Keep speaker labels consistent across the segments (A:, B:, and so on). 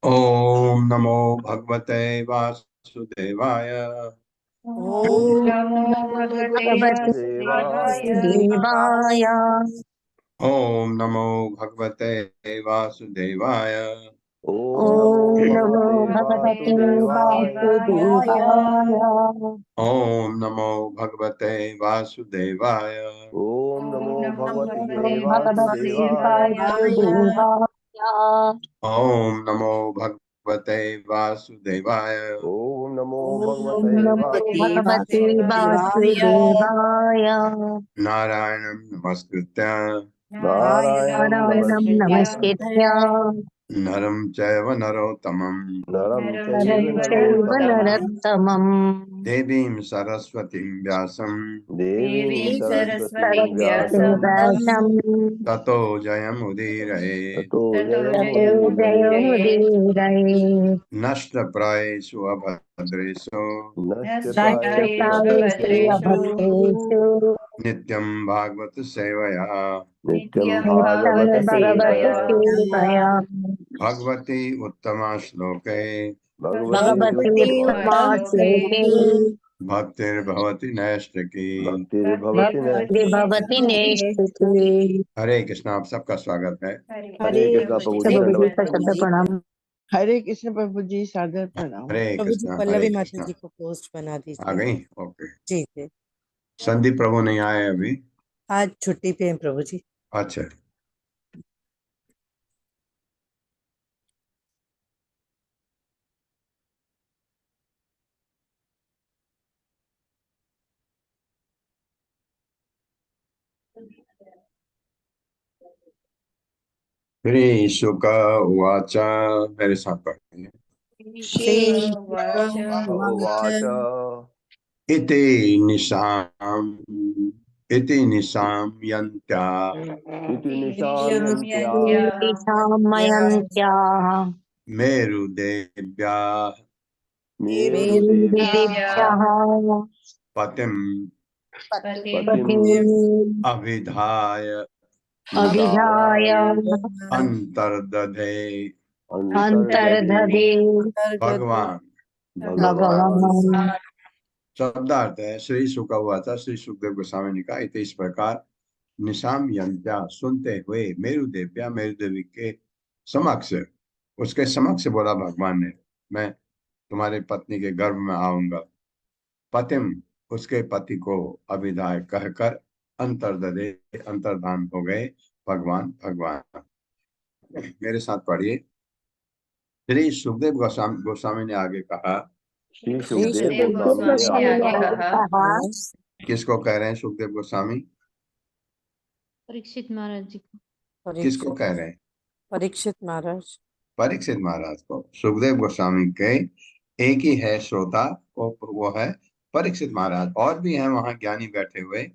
A: ओम नमो भगवते वासुदेवाय।
B: ओम नमो भगवते वासुदेवाय।
A: ओम नमो भगवते वासुदेवाय।
B: ओम नमो भगवते वासुदेवाय।
A: ओम नमो भगवते वासुदेवाय।
C: ओम नमो भगवते
B: भगवते
C: वासुदेवाय।
A: ओम नमो भगवते वासुदेवाय।
C: ओम नमो
B: ओम
C: भगवते
B: नमो भगवते वासुदेवाय।
A: नारायणं नमस्कृत्य
C: नारायणं
B: नारायणं नमस्कृत्य
A: नरं चैव नरोत्तमं
C: नरं
B: नरं
C: चैव
B: चैव
C: नरोत्तमं
B: नरोत्तमम्
A: देवीं सरस्वतीं व्यासं
C: देवीं सरस्वतीं व्यासं
B: व्यासं
A: ततो जयमुदीरये।
C: ततो
B: ततो
C: जयमुदीरये।
B: जयमुदीरये।
A: नष्टप्रायेषु अभद्रेषु
B: नष्टप्रायेषु अभद्रेषु
A: नित्यं भागवत सेवया
C: नित्यं
B: नित्यं
C: भागवत सेवया
B: भगवद्सेवया
A: भगवती उत्तमा श्लोके
B: भगवति उत्तमा श्लोके
A: भक्तिर्भवति नैष्ठिकी।
C: भक्तिर्भवति
B: भक्तिर्भवति
C: नैष्ठिकी।
B: नेष्ठिकी।
A: हरे कृष्ण। आप सबका स्वागत है।
C: हरे कृष्णा प्रभु जी,
B: प्रभु जी
C: दंडवत
B: का
C: प्रभु
B: शब्द
C: जी।
B: प्रणाम।
D: हरे कृष्ण प्रभु जी, सादर प्रणाम।
A: हरे
E: प्रभु जी
A: कृष्ण हरे
E: पल्लवी माता
A: कृष्ण।
E: जी को पोस्ट बना
A: आ
E: दीजिए।
A: गई? ओके।
E: जी जी,
A: संदीप प्रभु नहीं आए अभी।
E: आज छुट्टी पे हैं प्रभु जी।
A: अच्छा। श्री शुक उवाच। मेरे साथ पढ़ेंगे।
C: उवाच
A: इति निशाम इति निशाम्यन्त्या
C: इति निशाम्यन्त्या
B: सामयन्त्याः
A: मेरुदेव्या
C: मेरुदेव्याः
B: मेरुदेव्याः
A: पतिम्
B: पतिम्
A: अभिधाय
B: अभिधाय
A: अंतर्दधे
B: अन्तर्दधे
A: भगवान।
B: भगवान्।
A: शब्दार्थ है श्री शुक उवाच। श्री सुखदेव गोस्वामी ने कहा इति इस प्रकार निशाम यंत्या सुनते हुए मेरुदेव्या मेरुदेवी के समक्ष उसके समक्ष बोला भगवान ने, मैं तुम्हारी पत्नी के गर्भ में आऊंगा। पतिम उसके पति को अभिधाय कहकर अंतर्दधे अंतर्धान हो गए भगवान। भगवान मेरे साथ पढ़िए। श्री सुखदेव गोस्वामी ने आगे कहा।
C: श्री सुखदेव गोस्वामी ने आगे कहा।
A: किसको कह रहे हैं सुखदेव गोस्वामी?
F: परीक्षित महाराज जी को।
A: किसको कह रहे हैं?
E: परीक्षित महाराज।
A: परीक्षित महाराज को। सुखदेव गोस्वामी के एक ही है श्रोता, वो है परीक्षित महाराज। और भी हैं वहां ज्ञानी बैठे हुए।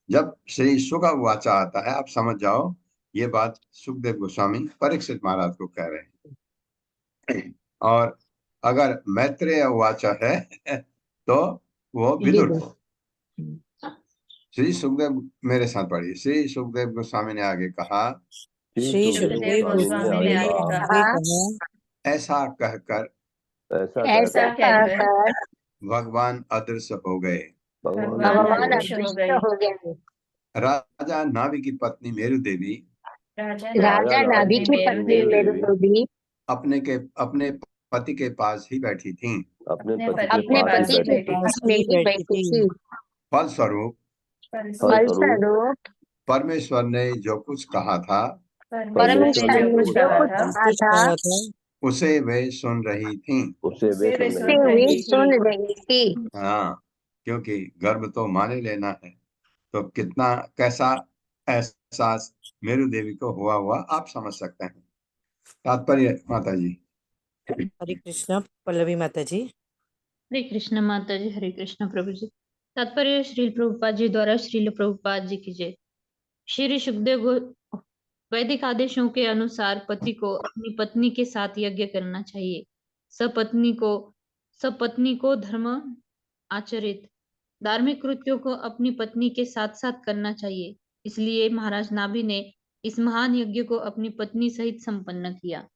A: जब श्री शुक उवाच आता है, आप समझ जाओ ये बात सुखदेव गोस्वामी परीक्षित महाराज को कह रहे हैं। और अगर मैत्रेय उवाच है तो वो विदुर को। श्री सुखदेव मेरे साथ पढ़िए। श्री सुखदेव गोस्वामी ने आगे कहा।
E: श्री सुखदेव गोस्वामी ने आगे कहा।
A: ऐसा कहकर
B: ऐसा कहकर
A: भगवान अदृश्य हो गए।
B: भगवान अदृश्य हो गए।
A: राजा नाभि की पत्नी मेरु देवी
B: राजा नाभि की पत्नी मेरुदेवी
A: अपने पति के पास ही बैठी थी।
B: अपने पति के पास में ही बैठी थी।
A: फलस्वरूप परमेश्वर ने जो कुछ कहा था
B: परमेश्वर ने जो कुछ कहा था
A: उसे वे सुन रही थी।
B: उसे वे सुन रही थी।
A: हाँ, क्योंकि गर्भ तो माने लेना है, तो कितना कैसा एहसास मेरु देवी को हुआ आप समझ सकते हैं। तात्पर्य माता जी।
E: हरे कृष्ण। पल्लवी माता जी।
F: हरे कृष्ण माता जी। हरे कृष्ण प्रभु जी। तात्पर्य श्रील प्रभुपाद जी द्वारा श्रील प्रभुपाद जी की जय। श्री सुखदेव वैदिक आदेशों के अनुसार पति को अपनी पत्नी के साथ यज्ञ करना चाहिए। सपत्नी को धर्म आचरित धार्मिक कृत्यों को अपनी पत्नी के साथ साथ करना चाहिए। इसलिए महाराज नाभि ने इस महान यज्ञ को अपनी पत्नी सहित संपन्न किया।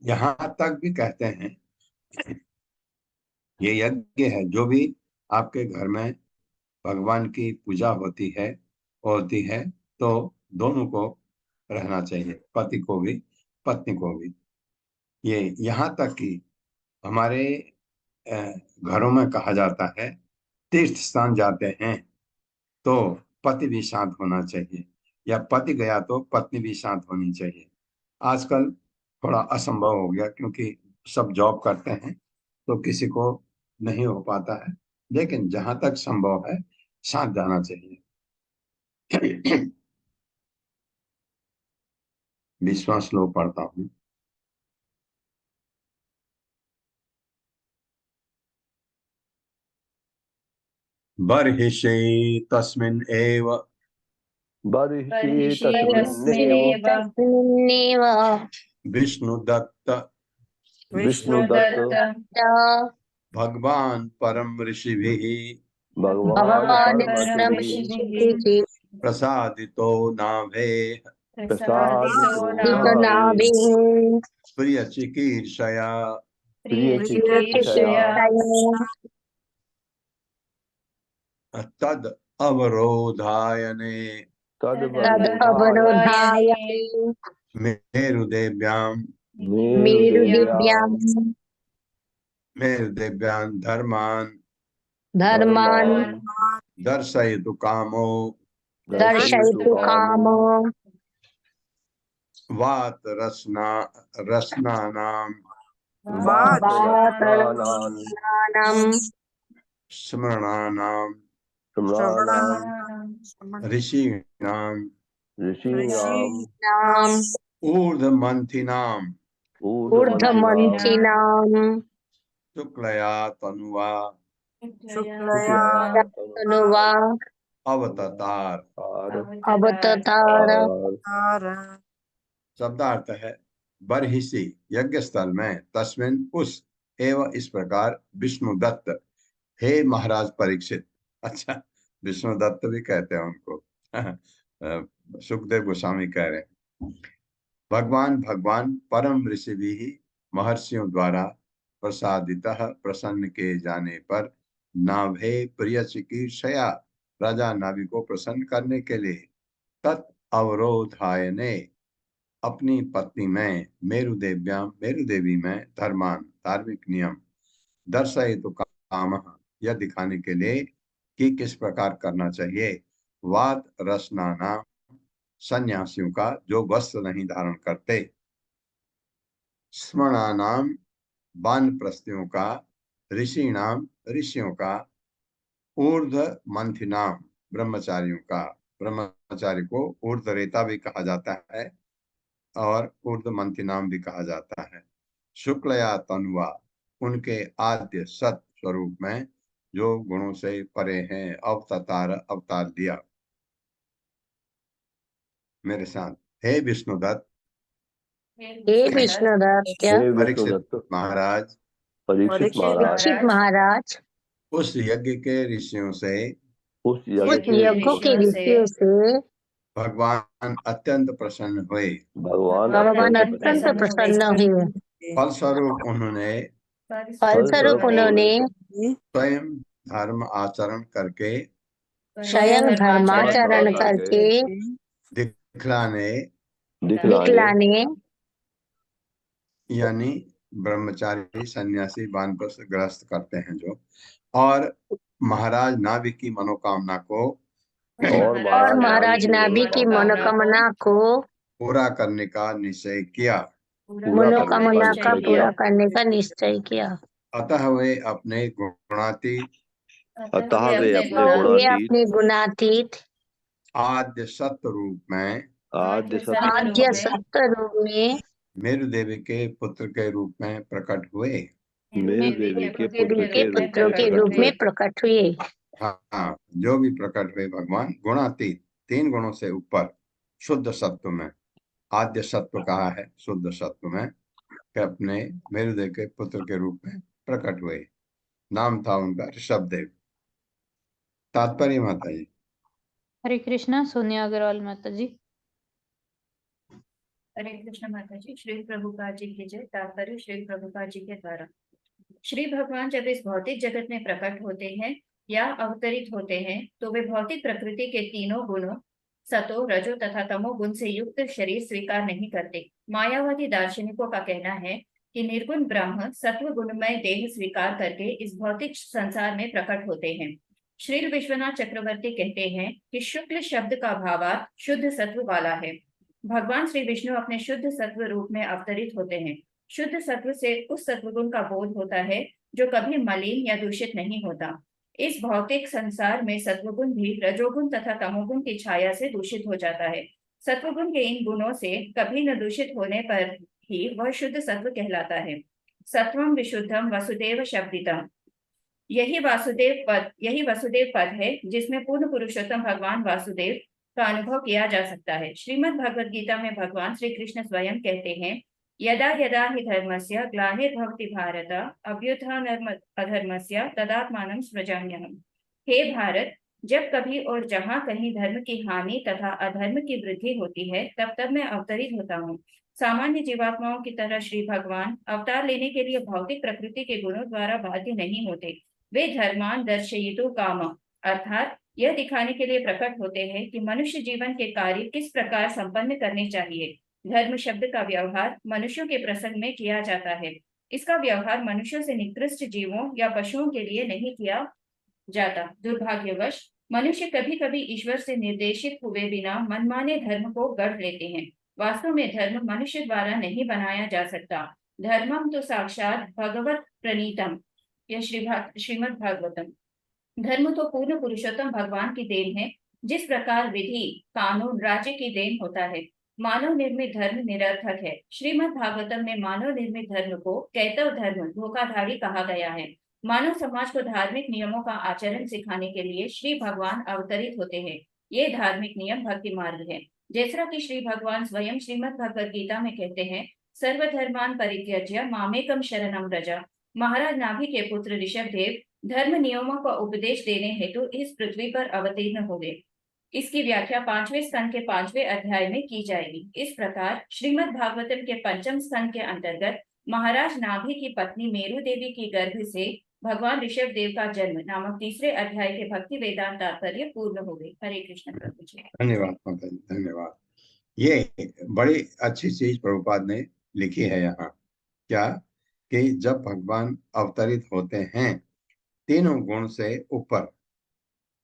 A: यहाँ तक भी कहते हैं ये यज्ञ है, जो भी आपके घर में भगवान की पूजा होती है तो दोनों को रहना चाहिए, पति को भी पत्नी को भी। ये यहाँ तक कि हमारे घरों में कहा जाता है तीर्थ स्थान जाते हैं तो पति भी साथ होना चाहिए, या पति गया तो पत्नी भी साथ होनी चाहिए। आजकल थोड़ा असंभव हो गया क्योंकि सब जॉब करते हैं तो किसी को नहीं हो पाता है, लेकिन जहां तक संभव है साथ जाना चाहिए। विश्वास लो पढ़ता हूँ। बर्हिषि तस्मिन् एव
B: तस्मिन्नेव
A: विष्णुदत्त भगवान परम ऋषिभिः
B: भगवान परम ऋषिभिः
A: प्रसादितो नाभेः प्रिय चिकीर्षया तद अवरोधायने मेरुदेव्यां धर्मान् दर्शयितु कामो वात रसनानां स्मरणानां ऋषीणां
C: ऋषीणाम्
B: नाम
A: ऊर्ध्वमन्थिनाम्
B: ऊर्ध्वमन्थिनाम
A: शुक्लया तनुवा
E: शुक्लया
B: तनुवा
A: अवततार।
B: अवतार
E: तार
A: शब्दार्थ है बरहिसी यज्ञ स्थल में तस्मिन उस एवं इस प्रकार विष्णुदत्त, हे महाराज परीक्षित। अच्छा, विष्णुदत्त भी कहते हैं उनको। सुखदेव गोस्वामी कह रहे हैं भगवान परम ऋषि भी महर्षियों द्वारा प्रसादितः प्रसन्न के जाने पर नाभे प्रिय चिकीर्षया राजा नाभि को प्रसन्न करने के लिए तत् अवरोधाय ने अपनी पत्नी में मेरुदेवी में धर्मान धार्मिक नियम दर्शयितु काम यह दिखाने के लिए कि किस प्रकार करना चाहिए। वात रसना नाम सन्यासियों का जो वस्त्र नहीं धारण करते, स्मरणानाम वानप्रस्थियों का, ऋषिणाम ऋषियों का, ऊर्ध्व मंथिनाम ब्रह्मचारियों का, ब्रह्मचारी को ऊर्ध्वरेता भी कहा जाता है और ऊर्ध्वमंथी नाम भी कहा जाता है। शुक्लया तनुवा उनके आद्य सत स्वरूप में जो गुणों से परे हैं अवतार दिया। मेरे साथ, हे विष्णुदत्त,
B: हे विष्णुदत्त
C: हे
A: परीक्षित
C: विष्णुदत्त
A: महाराज,
C: परीक्षित महाराज
B: परीक्षित महाराज
A: उस यज्ञ के ऋषियों से
C: उस
B: उस
C: यज्ञ के
B: यज्ञों के ऋषियों से
A: भगवान अत्यंत प्रसन्न हुए।
B: भगवान अत्यंत प्रसन्न हुए।
A: फलस्वरूप उन्होंने
B: फलस्वरूप उन्होंने
A: स्वयं धर्म आचरण करके
B: स्वयं धर्माचरण करके
A: दिखलाने
B: दिखलाने
A: यानी ब्रह्मचारी सन्यासी वानप्रस्थ ग्रस्त करते हैं जो, और महाराज नाभि की मनोकामना को
B: और महाराज नाभि की मनोकामना को
A: पूरा करने का निश्चय किया।
B: मनोकामना का पूरा करने का निश्चय किया।
A: अतः वे अपने गुणातीत
B: वे अपने गुणातीत
A: आद्य सत्य रूप में
B: आद्य सत्य रूप में
A: मेरु देवी के पुत्र के रूप में प्रकट हुए।
B: देवी के पुत्रों के रूप में प्रकट हुए।
A: हाँ, जो भी प्रकट हुए भगवान गुणातीत, 3 गुणों से ऊपर, शुद्ध सत्व में, आद्य सत्व कहा है शुद्ध सत्व में, कि अपने मेरुदेव के पुत्र के रूप में प्रकट हुए। नाम था उनका ऋषभदेव। तात्पर्य माता जी।
F: हरे कृष्णा। सोनिया अग्रवाल माता जी।
G: हरे कृष्ण माता जी। श्री प्रभुपाद जी की जय। तात्पर्य श्री प्रभुपाद जी के द्वारा। श्री भगवान जब इस भौतिक जगत में प्रकट होते हैं या अवतरित होते हैं तो वे भौतिक प्रकृति के तीनों गुणों सतो रजो तथा तमो गुण से युक्त शरीर स्वीकार नहीं करते। मायावादी दार्शनिकों का कहना है कि निर्गुण ब्रह्म सत्व गुणमय देह स्वीकार करके इस भौतिक संसार में प्रकट होते हैं। श्री विश्वनाथ चक्रवर्ती कहते हैं कि शुक्ल शब्द का भावार्थ शुद्ध सत्व वाला है। भगवान श्री विष्णु अपने शुद्ध सत्व रूप में अवतरित होते हैं। शुद्ध सत्व से उस सत्वगुण का बोध होता है जो कभी मलिन या दूषित नहीं होता। इस भौतिक संसार में सत्वगुण भी रजोगुण तथा तमोगुण की छाया से दूषित हो जाता है। सत्वगुण के इन गुणों से कभी न दूषित होने पर ही वह शुद्ध सत्व कहलाता है। सत्वम विशुद्धम वसुदेव शब्दितम, यही वसुदेव पद है जिसमें पूर्ण पुरुषोत्तम भगवान वासुदेव का अनुभव किया जा सकता है। श्रीमद् भगवद गीता में भगवान श्री कृष्ण स्वयं कहते हैं, यदा यदा हि धर्मस्य ग्लानिर्भवति भारत अभ्युत्थानमधर्मस्य तदात्मानं सृजाम्यहम्। हे भारत, जब कभी और जहाँ कहीं धर्म की हानि तथा अधर्म की वृद्धि होती है तब तब मैं अवतरित होता हूँ। सामान्य जीवात्माओं की तरह श्री भगवान अवतार लेने के लिए भौतिक प्रकृति के गुणों द्वारा बाध्य नहीं होते। वे धर्मान दर्शयितु काम अर्थात यह दिखाने के लिए प्रकट होते हैं कि मनुष्य जीवन के कार्य किस प्रकार संपन्न करने चाहिए। धर्म शब्द का व्यवहार मनुष्यों के प्रसंग में किया जाता है। इसका व्यवहार मनुष्यों से निकृष्ट जीवों या पशुओं के लिए नहीं किया जाता। दुर्भाग्यवश मनुष्य कभी कभी ईश्वर से निर्देशित हुए बिना मनमाने धर्म को गढ़ लेते हैं। वास्तव में धर्म मनुष्य द्वारा नहीं बनाया जा सकता। धर्मम तो साक्षात भगवत प्रणीतम, यह श्रीमद् भागवतम। धर्म तो पूर्ण पुरुषोत्तम भगवान की देन है जिस प्रकार विधि कानून राज्य की देन होता है, मानव निर्मित धर्म निरर्थक है। श्रीमद् भागवतम में मानव निर्मित धर्म को कैतव धर्म, धोखाधड़ी कहा गया है। मानव समाज को धार्मिक नियमों का आचरण सिखाने के लिए श्री भगवान अवतरित होते हैं। ये धार्मिक नियम भक्ति मार्ग है। जैसा कि श्री भगवान स्वयं श्रीमद् भगवद गीता में कहते हैं, सर्वधर्मान परित्यज्य मामेकम शरणम व्रज। महाराज नाभि के पुत्र ऋषभ देव धर्म नियमों का उपदेश देने हेतु इस पृथ्वी पर अवतीर्ण हो गए। इसकी व्याख्या 5वें स्कंद के 5वें अध्याय में की जाएगी। इस प्रकार श्रीमद् भागवतम के 5वें स्कंद के अंतर्गत महाराज नाभि की पत्नी मेरु देवी की गर्भ से भगवान ऋषभ देव का जन्म नामक तीसरे अध्याय के भक्ति वेदांत तात्पर्य पूर्ण हो गए। हरे कृष्ण प्रभु जी।
A: धन्यवाद माता जी, धन्यवाद। ये बड़ी अच्छी चीज प्रभुपाद ने लिखी है यहाँ, क्या कि जब भगवान अवतरित होते हैं तीनों गुण से ऊपर,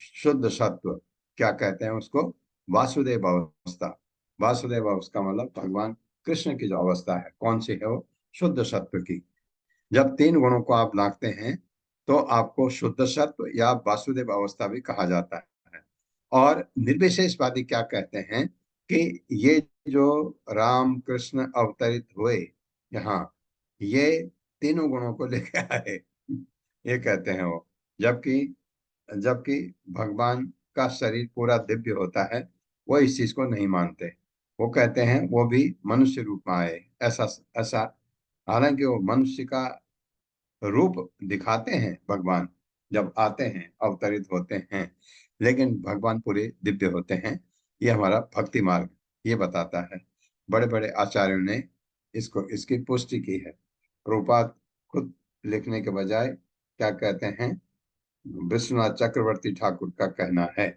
A: शुद्ध सत्व, क्या कहते हैं उसको, वासुदेव अवस्था। वासुदेव अवस्था मतलब भगवान कृष्ण की जो अवस्था है, कौन सी है वो, शुद्ध सत्व की। जब तीन गुणों को आप लाते हैं तो आपको शुद्ध सत्व या वासुदेव अवस्था भी कहा जाता है। और निर्विशेषवादी क्या कहते हैं कि ये जो राम कृष्ण अवतरित हुए यहाँ, ये तीनों गुणों को लेके आए, ये कहते हैं वो। जबकि भगवान का शरीर पूरा दिव्य होता है, वो इस चीज को नहीं मानते। वो कहते हैं वो भी मनुष्य रूप में आए, ऐसा। हालांकि वो मनुष्य का रूप दिखाते हैं भगवान जब आते हैं, अवतरित होते हैं, लेकिन भगवान पूरे दिव्य होते हैं। ये हमारा भक्ति मार्ग ये बताता है। बड़े बड़े आचार्यों ने इसकी पुष्टि की है। प्रभुपाद खुद लिखने के बजाय क्या कहते हैं, विश्वनाथ चक्रवर्ती ठाकुर का कहना है,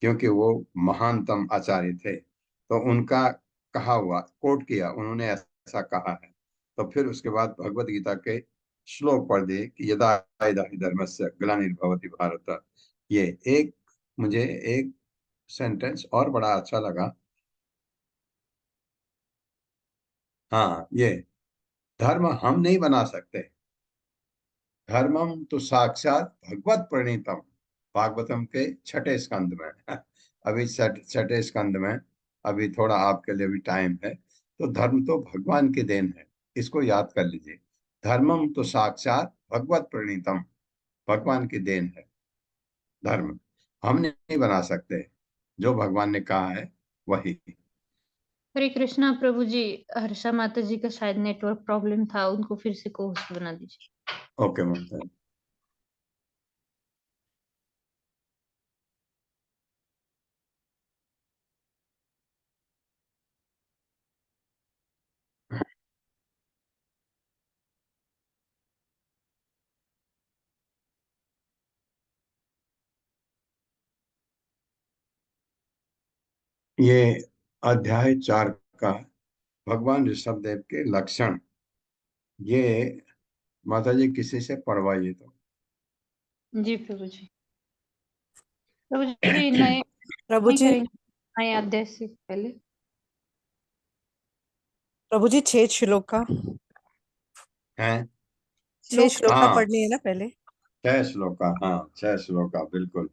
A: क्योंकि वो महानतम आचार्य थे, तो उनका कहा हुआ कोट किया, उन्होंने ऐसा कहा है। तो फिर उसके बाद भगवत गीता के श्लोक पढ़ दिए कि यदा यदा हि धर्मस्य ग्लानिर्भवति भारत। ये मुझे एक सेंटेंस और बड़ा अच्छा लगा। हाँ, ये धर्म हम नहीं बना सकते, धर्मम तो साक्षात भगवत प्रणीतम, भागवतम के 6ठे स्कंद में। अभी 6ठे स्कंद में अभी थोड़ा आपके लिए भी टाइम है। तो धर्म तो भगवान की देन है, इसको याद कर लीजिए। धर्मम तो साक्षात भगवत प्रणीतम, भगवान की देन है धर्म, हम नहीं बना सकते, जो भगवान ने कहा है वही।
F: हरे कृष्णा प्रभु जी। हर्षा माता जी का शायद नेटवर्क प्रॉब्लम था, उनको फिर से को होस्ट बना दीजिए।
A: ओके माता। ये अध्याय 4 का भगवान ऋषभ देव के लक्षण, ये माता जी किसी से पढ़वाइए तो।
F: जी प्रभु जी। प्रभु जी नए
E: प्रभु जी,
F: नए अध्याय से पहले
E: प्रभु जी 6 श्लोक का
A: हैं
E: 6 श्लोक का
A: हाँ,
E: पढ़नी है ना पहले।
A: 6 श्लोक का, हाँ 6 श्लोक का, बिल्कुल।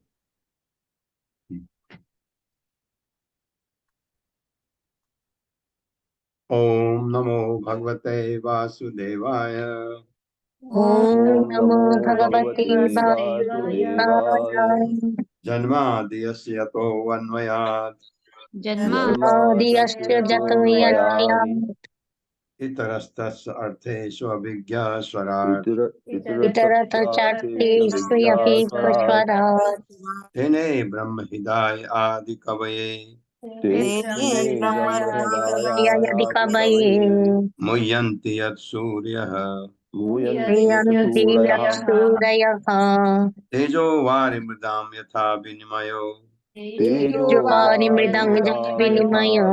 A: ओम नमो भगवते वासुदेवाय।
B: ओम नमो भगवते वासुदेवाय।
A: जन्माद्यस्य यतोऽन्वयात्
B: जन्माद्यस्य जतोऽन्वयात्
A: इतरस्तस्य अर्थेषु अभिज्ञस्वराट्
B: इतरतश्चार्थेष्वपि स्वराट्
A: तेने ब्रह्महृदाय आदिकवये
B: यदि कवये
A: मुह्यन्ति यत्सूर्यः
B: क्रियन्ति यत्सूरयः
A: तेजो वारिमृदां यथा विनिमयो
B: तेजोवारि मृदं विनिमयो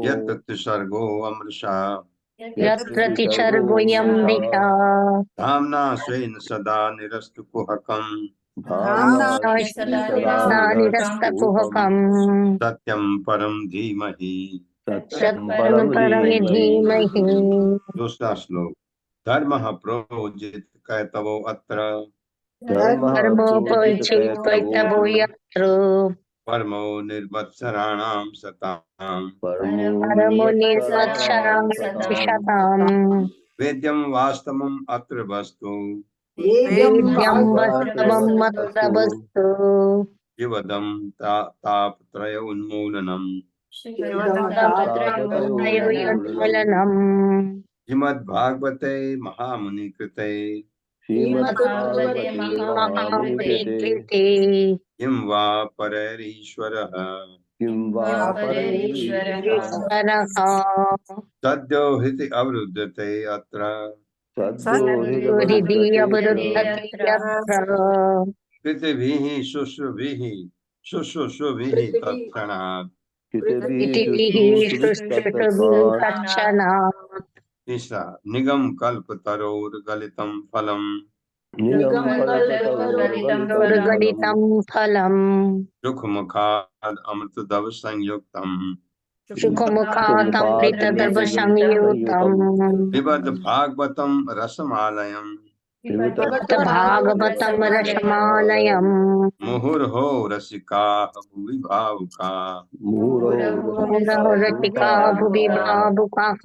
A: यत्र सर्गो अमृषा
B: यत्र तिसर्गोऽयमृषा
A: धाम्ना स्वेन सदा निरस्तकुहकम्
B: सदा निरस्तकुहकम्
A: सत्यं परं धीमहि।
B: सत्यं परं धीमहि।
A: दूसरा श्लोक। धर्मः प्रोजित कैतवो अत्र
B: धर्मोपरिचेत् कैतवो यत्र
A: परमो निर्वत्सराणां सताम्
B: परमो निर्मत्सरां सताम्
A: वेद्यं वास्तवम् अत्र वस्तु
B: वेद्यं वास्तवम् अत्र वस्तु
A: जीवदं तापत्रय उन्मूलनम्
B: तापत्रयोन्मूलनम्
A: श्रीमद्भागवते महामुनिकृते
G: श्रीमद्भागवते महामुनिकृते
B: महामुनिकृते
A: किं वा परैरीश्वरः
G: परेश्वरः
B: ईश्वरः
A: सद्यो हिति अवरुद्धते अत्र
B: हृदि अवरुद्धते यत्र
A: पृथिवीः शुश्रूषुभिः तत्क्षणात्
B: पृथिवीः शुश्रुषुभिः तत्क्षणात्
A: तीसरा निगम कल्पतरोर्गलितं फलम्
B: दुर्गलितं फलम्
A: सुखमुखाद् अमृतद्रव संयुक्तम्
B: सुखमुखात् अमृतद्रव संयुतम्
A: पिबत भागवतं रसमालयम्
B: भागवतं रसमालयम्
A: मुहुर्हो रसिकाः भुवि भावुकाः
B: रसिका भुवि भावुकाः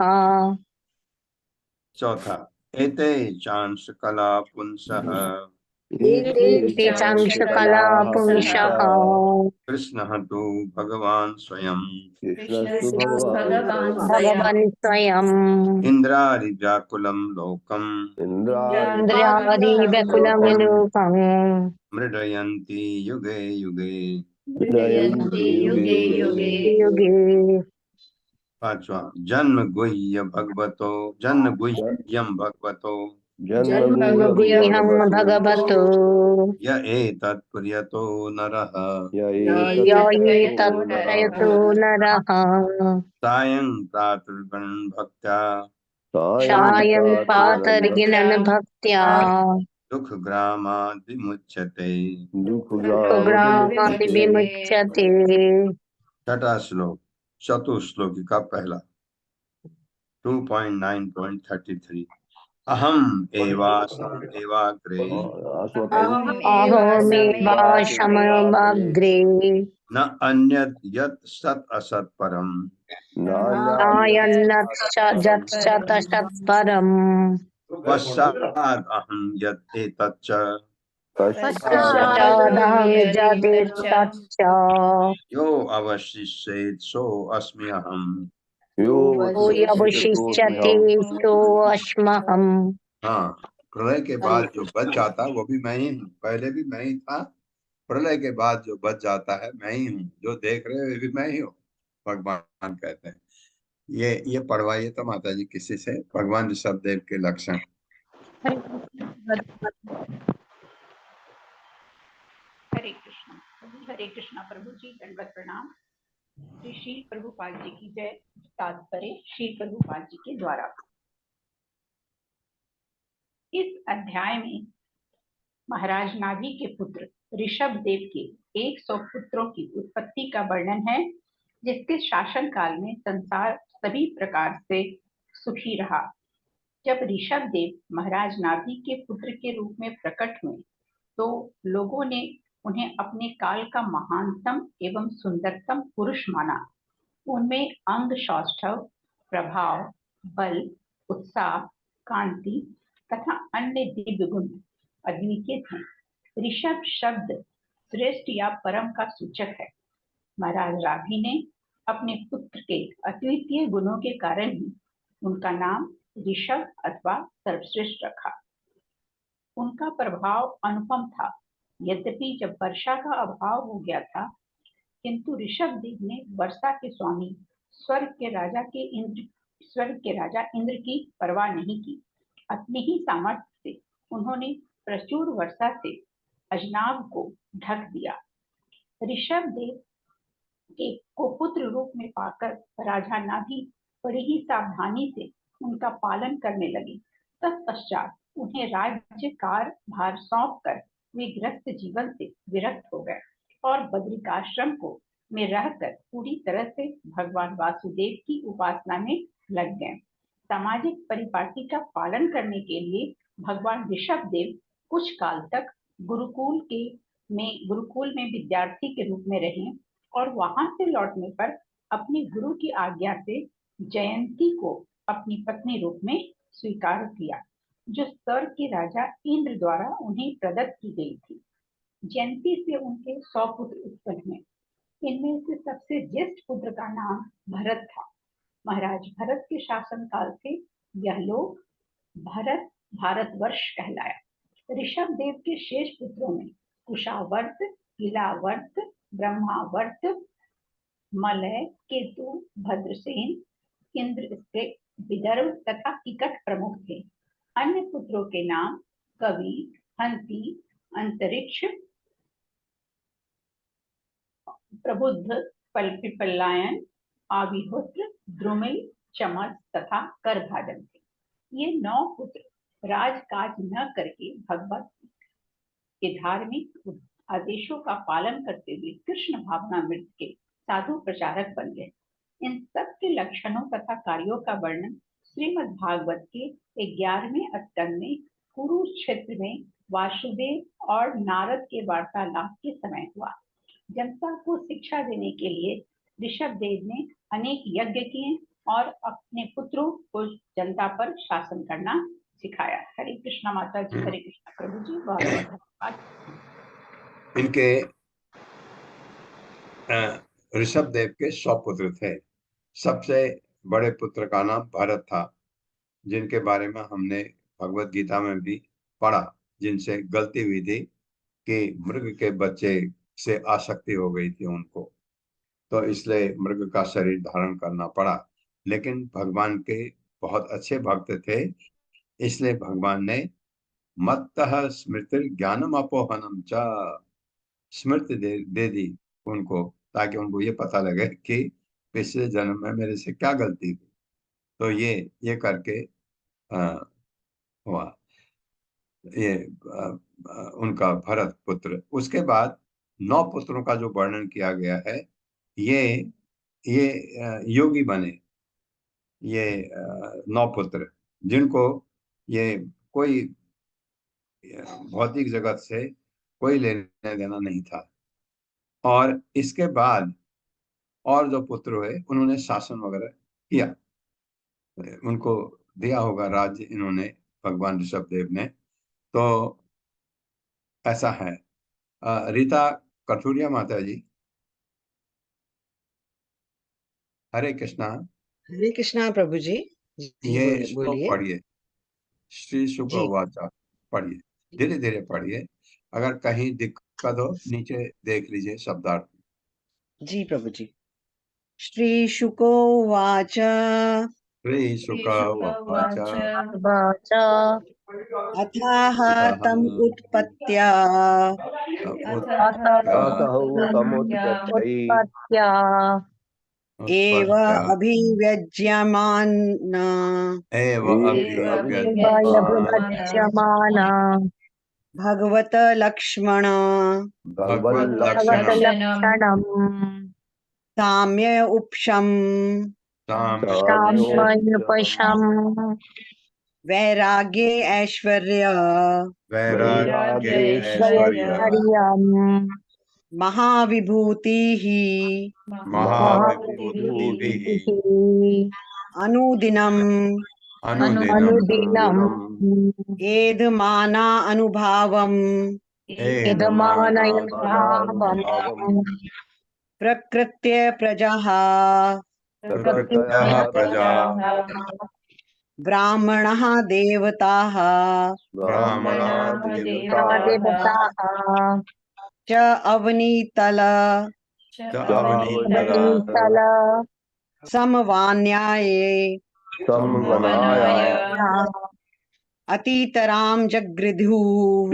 A: चौथा एते चांस कला पुंसः
B: तेषां सकला पुंसः
A: कृष्णः तु भगवान् स्वयं
B: भगवान् स्वयम्
A: इन्द्रारिव्याकुलं लोकम्
B: इन्द्रादिव्याकुलं लोकम्
A: मृडयन्ति युगे युगे
G: युगे युगे
B: युगे
A: पांचवा जन्म गुह्यं भगवतो
B: गुह्यं भगवतो
A: य एतत् प्रियतो नरः
B: य एतत्प्रयतो नरः
A: सायं प्रातर्गणं भक्त्या
B: सायं पातर्गिणन् भक्त्या
A: दुःखग्रामाद् विमुच्यते।
B: सुग्रामादि विमुच्यते।
A: छठा श्लोक चतुश्लोकी का पहला 2.9.33 अहम एवाग्रे
B: अहमेवासमग्रे
A: न अन्यत् यत् सत् असत् परम्
B: नायन्नच्च परम्
A: पश्चात् अहं यत् एतच्च
B: पश्चादहं यदेतच्च
A: यो अवशिष्येत् सो अस्मि अहम्
B: यवशिष्यते सोऽस्म्यहम्।
A: हाँ, प्रलय के बाद जो बच जाता वो भी मैं ही हूँ। पहले भी मैं ही था, प्रलय के बाद जो बच जाता है मैं ही हूँ। जो देख रहे हो ये भी मैं ही हूँ, भगवान कहते हैं। ये पढ़वाइए तो माता जी किसी से भगवान ऋषभदेव के लक्षण।
H: हरे कृष्णा प्रभु जी, दंडवत प्रणाम। श्री प्रभुपाद जी की जय। तात्पर्य श्री प्रभुपाद जी के द्वारा। इस अध्याय में महाराज नाभि के पुत्र ऋषभ देव के 100 पुत्रों की उत्पत्ति का वर्णन है, जिसके शासन काल में संसार सभी प्रकार से सुखी रहा। जब ऋषभ देव महाराज नाभि के पुत्र के रूप में प्रकट हुए तो लोगों ने उन्हें अपने काल का महानतम एवं सुंदरतम पुरुष माना। उनमें अंग सौष्ठव, प्रभाव, बल, उत्साह, कांति तथा अन्य दिव्य गुण अद्वितीय थे। ऋषभ शब्द श्रेष्ठ या परम का सूचक है। महाराज नाभि ने अपने पुत्र के अद्वितीय गुणों के कारण ही उनका नाम ऋषभ अथवा सर्वश्रेष्ठ रखा। उनका प्रभाव अनुपम था। यद्यपि जब वर्षा का अभाव हो गया था, किंतु ऋषभ देव ने वर्षा के स्वामी स्वर्ग के राजा इंद्र की परवाह नहीं की। अपनी ही सामर्थ्य से उन्होंने प्रचुर वर्षा से अजनाब को ढक दिया। ऋषभ देव को पुत्र रूप में पाकर राजा नाभि बड़ी ही सावधानी से उनका पालन करने लगे। तत्पश्चात उन्हें राज्य भार सौंप कर वे गृहस्थ जीवन से विरक्त हो गए और बद्रिकाश्रम में रहकर पूरी तरह से भगवान वासुदेव की उपासना में लग गए। सामाजिक परिपाटी का पालन करने के लिए भगवान ऋषभ देव कुछ काल तक गुरुकुल में विद्यार्थी के रूप में रहे और वहां से लौटने पर अपनी गुरु की आज्ञा से जयंती को अपनी पत्नी रूप में स्वीकार किया, जो स्वर्ग के राजा इंद्र द्वारा उन्हें प्रदत्त की गई थी। जयंती से उनके 100 पुत्र उत्पन्न हुए। इनमें से सबसे ज्येष्ठ पुत्र का नाम भरत था। महाराज भरत के शासन काल से यह लोक भारतवर्ष कहलाया। ऋषभ देव के शेष पुत्रों में कुशावर्त, किलावर्त, ब्रह्मावर्त, मलय, केतु, भद्रसेन, इंद्रस्त्रिक, विदर्भ तथा किकट प्रमुख थे। अन्य पुत्रों के नाम कवि, हंति, अंतरिक्ष, प्रबुद्ध, पिपलायन, आविहोत्र, द्रुमिल, चमस तथा करभाजन थे। ये 9 पुत्र राजकाज न करके भगवत के धार्मिक आदेशों का पालन करते हुए कृष्ण भावनामृत के साधु प्रचारक बन गए। इन सब के लक्षणों तथा कार्यों का वर्णन श्रीमद् भागवत के 11वें स्कंद में कुरुक्षेत्र में वासुदेव और नारद के वार्तालाप के समय हुआ। जनता को शिक्षा देने के लिए ऋषभ देव ने अनेक यज्ञ किए और अपने पुत्रों को जनता पर शासन करना सिखाया। हरे कृष्णा माता जी, हरे कृष्णा प्रभु जी, बहुत बहुत धन्यवाद।
A: इनके ऋषभ देव के 100 पुत्र थे। सबसे बड़े पुत्र का नाम भरत था, जिनके बारे में हमने भगवत गीता में भी पढ़ा, जिनसे गलती हुई थी कि मृग के बच्चे से आसक्ति हो गई थी उनको, तो इसलिए मृग का शरीर धारण करना पड़ा। लेकिन भगवान के बहुत अच्छे भक्त थे, इसलिए भगवान ने मत्तः स्मृति ज्ञानम अपोहनम च स्मृति दे दी उनको, ताकि उनको ये पता लगे कि पिछले जन्म में मेरे से क्या गलती हुई। तो ये करके हुआ ये उनका भरत पुत्र। उसके बाद 9 पुत्रों का जो वर्णन किया गया है, ये योगी बने। ये 9 पुत्र जिनको ये कोई भौतिक जगत से कोई लेना देना नहीं था। और इसके बाद और जो पुत्र हुए उन्होंने शासन वगैरह किया, उनको दिया होगा राज्य इन्होंने, भगवान ऋषभ देव ने। तो ऐसा है। रीता कठुरिया माता जी, हरे कृष्णा
D: प्रभु जी।
A: ये श्लोक
D: बोलिए।
A: पढ़िए, श्री शुक वाचा पढ़िए, धीरे धीरे पढ़िए। अगर कहीं दिक्कत हो नीचे देख लीजिए शब्दार्थ।
D: जी प्रभु जी। श्री शुको वाच
A: श्री शुक वाचा
B: वाचा
D: अथाह तम उत्पत्त्या
B: उत्पत्त्या
D: एव अभिव्यज्यमान
B: अभिव्यज्यमाना
D: भगवत लक्ष्मण
B: भगवल्लक्षणम्
D: साम्य उपशम
B: साम्योपशम्
D: वैराग्ये
B: ऐश्वर्यम्
D: महाविभूतिः अनुदिनम् एधमाना अनुभावम् प्रकृत्य प्रजाः ब्राह्मणः देवताः च अवनीतल समवान्याये अतीतराम जगृधुः।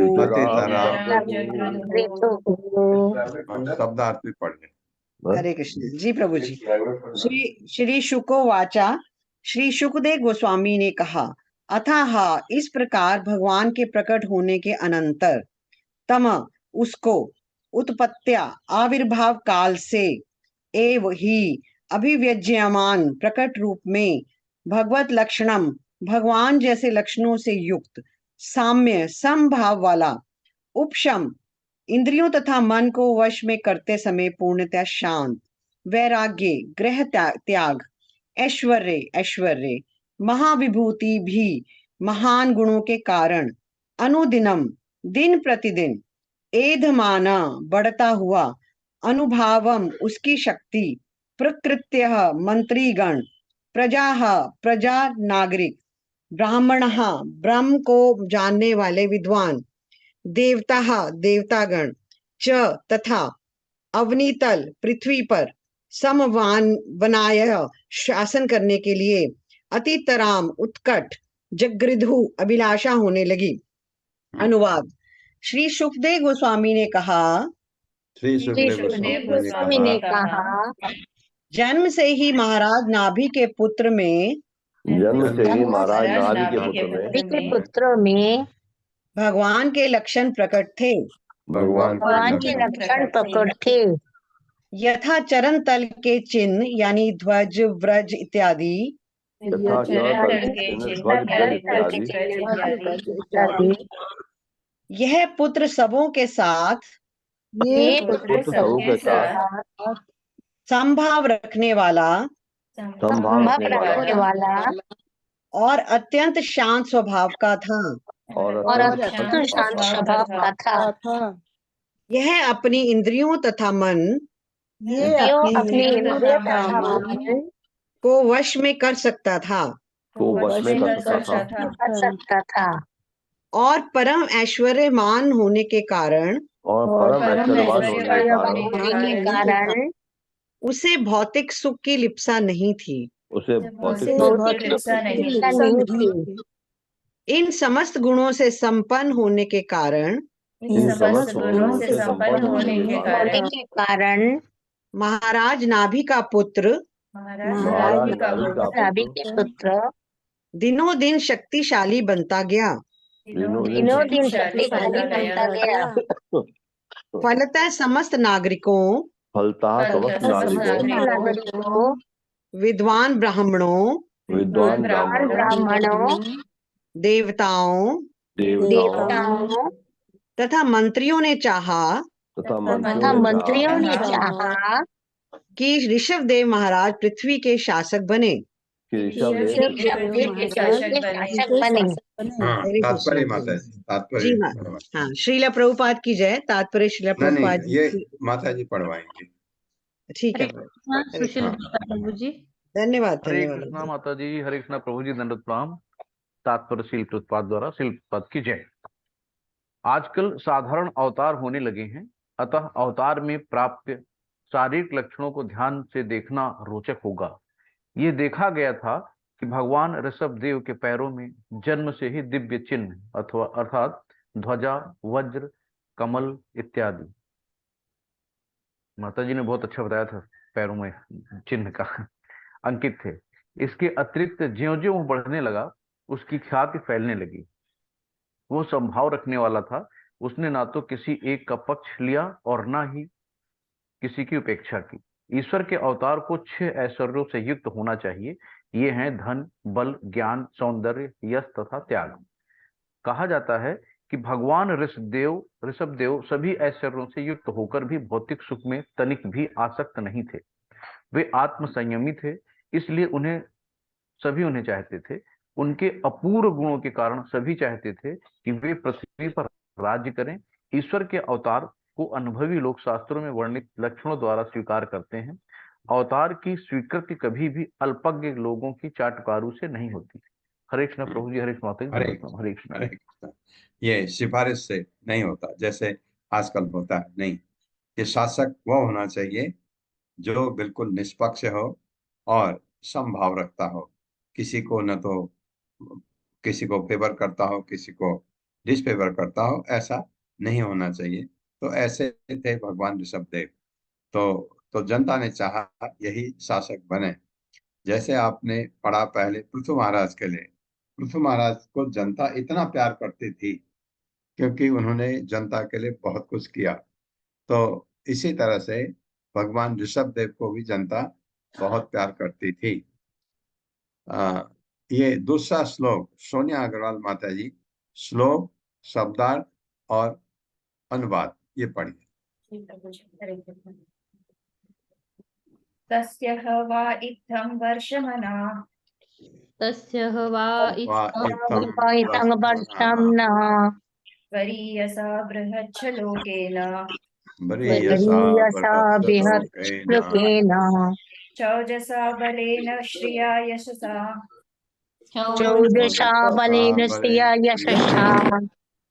A: शब्दार्थ भी पढ़ लें।
D: हरे कृष्ण जी प्रभु जी। श्री शुको वाचा, श्री शुकदेव गोस्वामी ने कहा, अथाह इस प्रकार भगवान के प्रकट होने के अनंतर तम उसको उत्पत्त्या आविर्भाव काल से एव ही अभिव्यज्यमान प्रकट रूप में भगवत लक्षणम भगवान जैसे लक्षणों से युक्त साम्य समभाव वाला उपशम इंद्रियों तथा मन को वश में करते समय पूर्णतः शांत, वैराग्य, गृह त्याग, ऐश्वर्य, महाविभूति भी महान गुणों के कारण अनुदिनम, दिन प्रतिदिन, एधमाना, बढ़ता हुआ, अनुभावम, उसकी शक्ति, प्रकृत्य, मंत्रीगण, प्रजा नागरिक, ब्राह्मण, ब्रह्म को जानने वाले विद्वान, देवतागण, च तथा अवनीतल, पृथ्वी पर, समवान बनाय, शासन करने के लिए, अतितराम, उत्कट, जगृधु, अभिलाषा होने लगी। अनुवाद। श्री सुखदेव गोस्वामी ने कहा,
A: श्री सुखदेव गोस्वामी ने कहा,
D: जन्म से ही महाराज नाभि के पुत्र में भगवान के लक्षण प्रकट थे।
A: भगवान
B: के लक्षण प्रकट थे।
D: यथा चरण तल के चिन्ह यानी ध्वज, व्रज इत्यादि, यह पुत्र सबों के साथ संभाव रखने वाला और अत्यंत शांत स्वभाव का था। यह अपनी इंद्रियों तथा मन को वश में कर सकता था और परम ऐश्वर्यमान होने के कारण उसे भौतिक सुख की लिप्सा नहीं थी। इन समस्त गुणों से संपन्न होने के कारण महाराज नाभि का पुत्र दिनों दिन शक्तिशाली बनता गया। फलतः समस्त नागरिकों, विद्वान ब्राह्मणों, देवताओं तथा मंत्रियों ने चाहा कि ऋषभदेव महाराज पृथ्वी के शासक बने।
A: तात्पर्य माता जी, तात्पर्य।
D: जी हाँ, श्रीला प्रभुपाद की जय। तात्पर्य श्रीला प्रभुपाद
A: ये माता जी पढ़वाएंगे।
D: ठीक है,
F: सुशील प्रभु जी।
D: धन्यवाद।
I: हरे कृष्णा माता जी, हरे कृष्णा प्रभु जी, दंडवत प्रणाम। तात्पर्य श्रील प्रभुपाद द्वारा श्रील प्रभुपाद की जय। आजकल साधारण अवतार होने लगे हैं, अतः अवतार में प्राप्त शारीरिक लक्षणों को ध्यान से देखना रोचक होगा। ये देखा गया था कि भगवान ऋषभदेव के पैरों में जन्म से ही दिव्य चिन्ह अथवा अर्थात ध्वजा, वज्र, कमल इत्यादि, माता जी ने बहुत अच्छा बताया था, पैरों में चिन्ह का अंकित थे। इसके अतिरिक्त ज्यों-ज्यों वो बढ़ने लगा उसकी ख्याति फैलने लगी। वो संभाव रखने वाला था। उसने ना तो किसी एक का पक्ष लिया और ना ही किसी की उपेक्षा की। ईश्वर के अवतार को 6 ऐश्वर्यों से युक्त होना चाहिए। ये हैं धन, बल, ज्ञान, सौंदर्य, यश तथा त्याग। कहा जाता है कि भगवान ऋषभदेव सभी ऐश्वर्यों से युक्त होकर भी भौतिक सुख में तनिक भी आसक्त नहीं थे। वे आत्म संयमी थे, इसलिए सभी उन्हें चाहते थे। उनके अपूर्व गुणों के कारण सभी चाहते थे कि वे पृथ्वी पर राज्य करें। ईश्वर के अवतार को अनुभवी लोग शास्त्रों में वर्णित लक्षणों द्वारा स्वीकार करते हैं। अवतार की स्वीकृति कभी भी अल्पज्ञ लोगों की चाटुकारू से नहीं होती। हरे कृष्ण प्रभु जी, हरे कृष्ण।
A: हरे कृष्ण। ये सिफारिश से नहीं होता जैसे आजकल होता है, नहीं। ये शासक वो होना चाहिए जो बिल्कुल निष्पक्ष हो और समभाव रखता हो, किसी को न तो किसी को फेवर करता हो, किसी को डिसफेवर करता हो, ऐसा नहीं होना चाहिए। तो ऐसे थे भगवान ऋषभदेव। तो जनता ने चाहा यही शासक बने। जैसे आपने पढ़ा पहले पृथु महाराज के लिए, पृथु महाराज को जनता इतना प्यार करती थी क्योंकि उन्होंने जनता के लिए बहुत कुछ किया। तो इसी तरह से भगवान ऋषभदेव को भी जनता बहुत प्यार करती थी। ये दूसरा श्लोक सोनिया अग्रवाल माता जी, श्लोक, शब्दार्थ और अनुवाद ये पढ़िए।
G: श्री प्रभु जी, हरे कृष्ण। तस्य वा इत्थं वर्षमना
F: तस्य वा
A: वा इत्थं
B: इतं वर्षं न
G: वरीयसा बृहच्छलोकेन
A: वरीयसा
B: वरीयसा
A: बृहत्सलोकेन
B: बृहत्श्लोकेन
G: चौजसा बलेन श्रिया यशसा
B: चौदशा बलेन श्रिया यशसा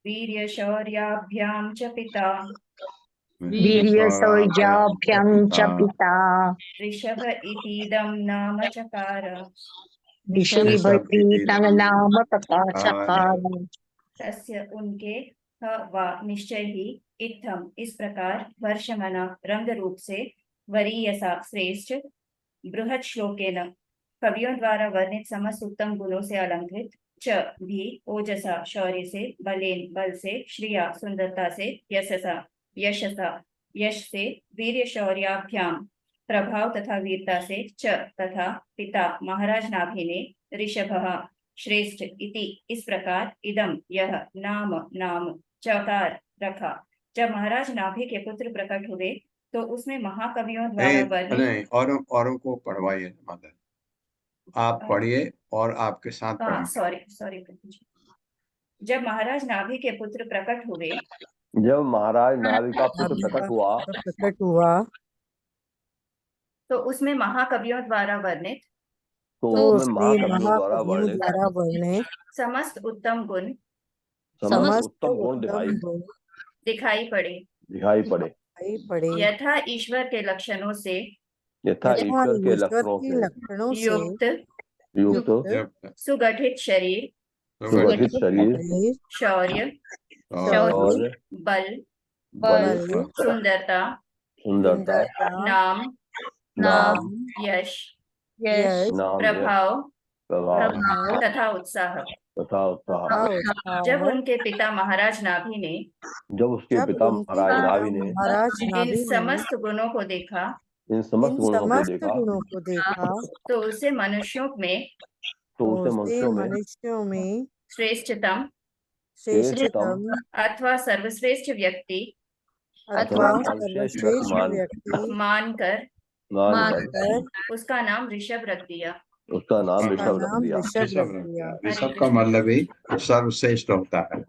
G: वीर्यशौर्याभ्यां च पिता
B: वीर्यशौर्याभ्यां च पिता
G: ऋषभ इतीदं नाम चकार
B: ऋषभतीतं नाम प्रकाशकार।
G: तस्य उनके वा निश्चय ही इत्थम इस प्रकार वर्षमना रंग रूप से वरीयसा श्रेष्ठ बृहत श्लोकेन कवियों द्वारा वर्णित समस्त उत्तम गुणों से अलंकृत च भी ओजसा शौर्य से बलेन बल से श्रिया सुंदरता से यशसा यश से वीर्य शौर्याभ्याम प्रभाव तथा वीरता से च तथा पिता महाराज नाभि ने ऋषभ श्रेष्ठ इति इस प्रकार इदम यह नाम चकार रखा। जब महाराज नाभि के पुत्र प्रकट हुए तो उसमें महाकवियों द्वारा वर्णित
A: नहीं, औरों को पढ़वाइए मदर, आप पढ़िए और आपके साथ पढ़िए।
G: सॉरी जब महाराज नाभि के पुत्र प्रकट हुए,
C: जब महाराज नाभि का पुत्र प्रकट हुआ
G: तो उसमें महाकवियों द्वारा वर्णित समस्त उत्तम गुण दिखाई पड़े यथा ईश्वर के लक्षणों से युक्त सुगठित शरीर शौर्य बल सुंदरता नाम यश प्रभाव तथा उत्साह। जब उनके पिता महाराज नाभि ने इन समस्त गुणों को देखा तो उसे मनुष्यों में श्रेष्ठतम अथवा सर्वश्रेष्ठ व्यक्ति मानकर उसका नाम ऋषभ रख दिया।
A: ऋषभ का मतलब ही सर्वश्रेष्ठ होता है।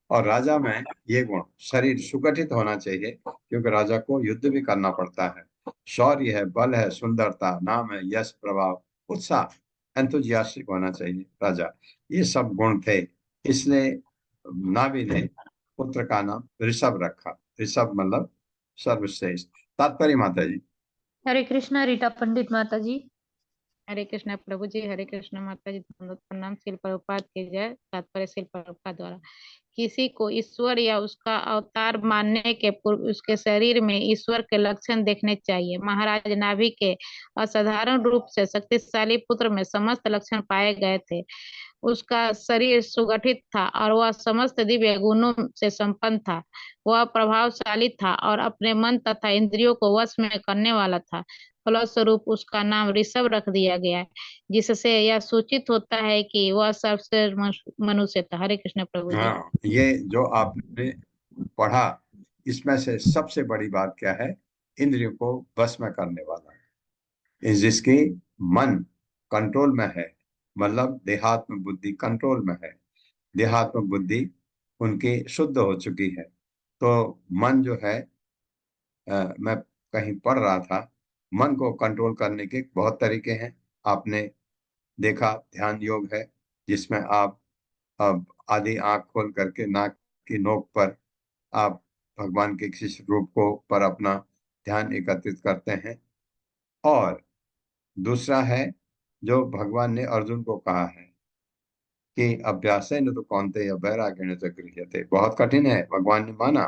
A: और राजा में ये गुण, शरीर सुगठित होना चाहिए क्योंकि राजा को युद्ध भी करना पड़ता है, शौर्य है, बल है, सुंदरता, नाम है, यश, प्रभाव, उत्साह, एंथुजियास्टिक होना चाहिए राजा। ये सब गुण थे, इसलिए नाभि ने पुत्र का नाम ऋषभ रखा। ऋषभ मतलब सर्वश्रेष्ठ। तात्पर्य माता जी।
F: हरे कृष्णा। रीटा पंडित माता जी।
J: हरे कृष्णा प्रभु जी, हरे कृष्णा माता जी, प्रणाम। श्रील प्रभुपाद की जय। तात्पर्य श्रील प्रभुपाद द्वारा किसी को ईश्वर या उसका अवतार मानने के पूर्व उसके शरीर में ईश्वर के लक्षण देखने चाहिए। महाराज नाभि के असाधारण रूप से शक्तिशाली पुत्र में समस्त लक्षण पाए गए थे। उसका शरीर सुगठित था और वह समस्त दिव्य गुणों से संपन्न था। वह प्रभावशाली था और अपने मन तथा इंद्रियों को वश में करने वाला था। फलस्वरूप उसका नाम ऋषभ रख दिया गया है, जिससे यह सूचित होता है कि वह सर्वश्रेष्ठ मनुष्य था। हरे कृष्ण प्रभु जी।
A: ये जो आपने पढ़ा इसमें से सबसे बड़ी बात क्या है? इंद्रियों को वश में करने वाला है, जिसकी मन कंट्रोल में है, मतलब देहात्म बुद्धि कंट्रोल में है। देहात्म बुद्धि उनकी शुद्ध हो चुकी है। तो मन जो है, मैं कहीं पढ़ रहा था, मन को कंट्रोल करने के बहुत तरीके हैं। आपने देखा ध्यान योग है, जिसमें आप अब आधी आंख खोल करके नाक की नोक पर आप भगवान के किसी रूप को पर अपना ध्यान एकत्रित करते हैं। और दूसरा है जो भगवान ने अर्जुन को कहा है कि अभ्यासेन तो कौन्तेय वैराग्येण च गृह्यते। बहुत कठिन है। भगवान ने माना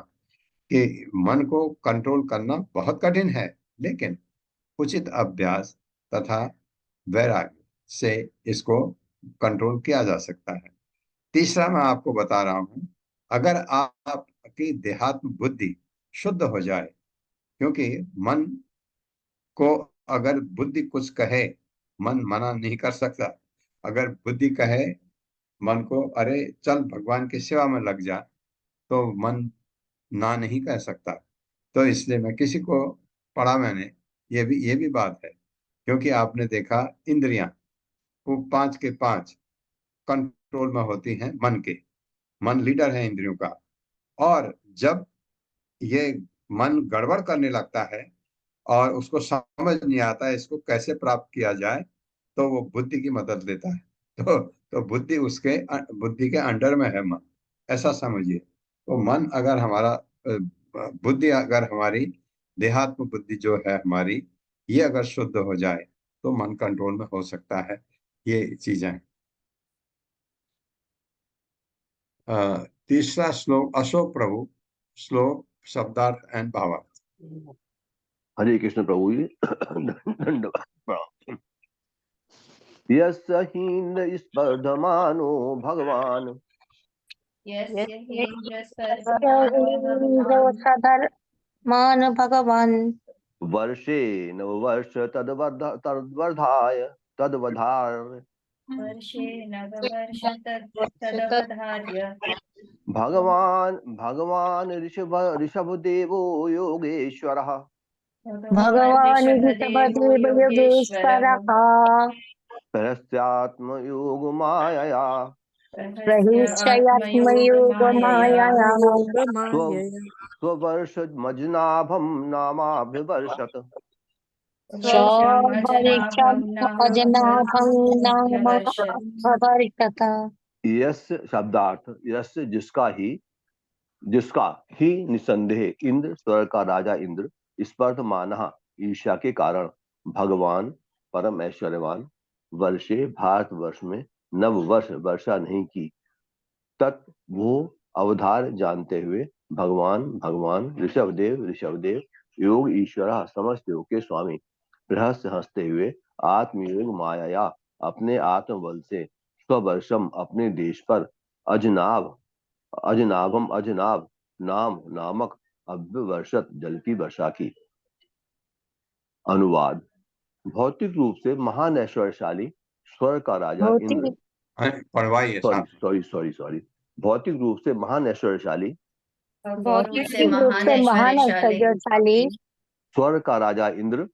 A: कि मन को कंट्रोल करना बहुत कठिन है, लेकिन उचित अभ्यास तथा वैराग्य से इसको कंट्रोल किया जा सकता है। तीसरा मैं आपको बता रहा हूं, अगर आपकी देहात्म बुद्धि शुद्ध हो जाए, क्योंकि मन को अगर बुद्धि कुछ कहे, मन मना नहीं कर सकता। अगर बुद्धि कहे मन को, अरे चल भगवान की सेवा में लग जा, तो मन ना नहीं कह सकता। तो इसलिए मैं किसी को पढ़ा मैंने, ये भी बात है, क्योंकि आपने देखा इंद्रियां वो 5 के 5 कंट्रोल में होती हैं मन के। मन लीडर है इंद्रियों का, और जब ये मन गड़बड़ करने लगता है और उसको समझ नहीं आता है इसको कैसे प्राप्त किया जाए, तो वो बुद्धि की मदद लेता है। तो बुद्धि के अंडर में है मन, ऐसा समझिए। तो मन अगर हमारा बुद्धि अगर हमारी, देहात्म बुद्धि जो है हमारी, ये अगर शुद्ध हो जाए तो मन कंट्रोल में हो सकता है। ये चीजें। तीसरा श्लोक, अशोक प्रभु, श्लोक शब्दार्थ एंड भावार्थ।
C: हरे कृष्ण प्रभु जी। धन्यवाद प्रणाम। यस्य हीन्द्र स्पर्धमानो भगवान
B: मान भगवान
C: वर्षे नववर्ष तद्वर्धाय भगवान ऋषभदेवो योगेश्वरः
B: भगवान ऋषभदेव योगेश्वरः
C: परस्यात्मयोग मायया
B: प्रहिष्यत्मयोग मायया
C: स्ववर्ष मजनाभम नामाभिवर्षत
B: अजनाभं नाम अवर्षत।
C: यस शब्दार्थ, यस जिसका ही निसंदेह इंद्र, स्वर्ग का राजा इंद्र, स्पर्धमानः ईर्ष्या के कारण, भगवान परम ऐश्वर्यवान, वर्षे भारतवर्ष में नव वर्ष वर्षा नहीं की, तत् वो अवधार जानते हुए भगवान ऋषभदेव योग ईश्वर समस्त योग के स्वामी, रहस्य हंसते हुए आत्मयोग माया अपने आत्मबल से, स्ववर्षम अपने देश पर, अजनाभ नाम नामक अव्यवर्षत जल की वर्षा की। अनुवाद। भौतिक रूप से महान ऐश्वर्यशाली स्वर्ग का राजा इंद्र,
A: पढ़वाइए साहब।
C: सॉरी भौतिक रूप से महान ऐश्वर्यशाली स्वर्ग का राजा इंद्र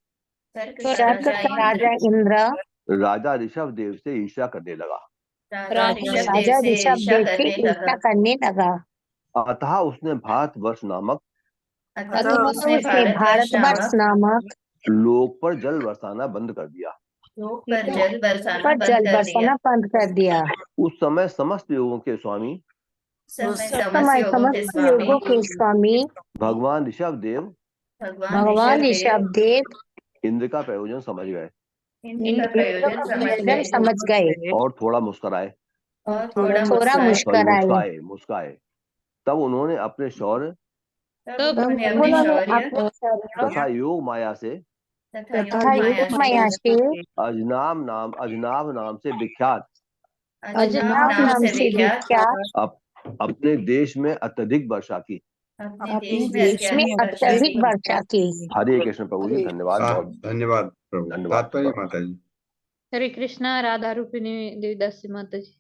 C: राजा ऋषभ देव से ईर्ष्या करने लगा।
B: राजा ऋषभदेव से ईर्ष्या करने लगा।
C: अतः उसने भारतवर्ष नामक लोक पर जल बरसाना बंद कर दिया।
B: जल बरसाना बंद कर दिया।
C: उस समय समस्त योगों के स्वामी भगवान ऋषभदेव इंद्र का प्रयोजन समझ गए और थोड़ा मुस्कुराए तब उन्होंने अपने शौर्य तथा योग माया से अजनाभ नाम से विख्यात अपने देश में अत्यधिक वर्षा की। हरे कृष्ण प्रभु जी। धन्यवाद।
A: धन्यवाद प्रभु। तात्पर्य माता जी।
F: हरे कृष्णा। राधा रूपिणी देवदासी माता जी।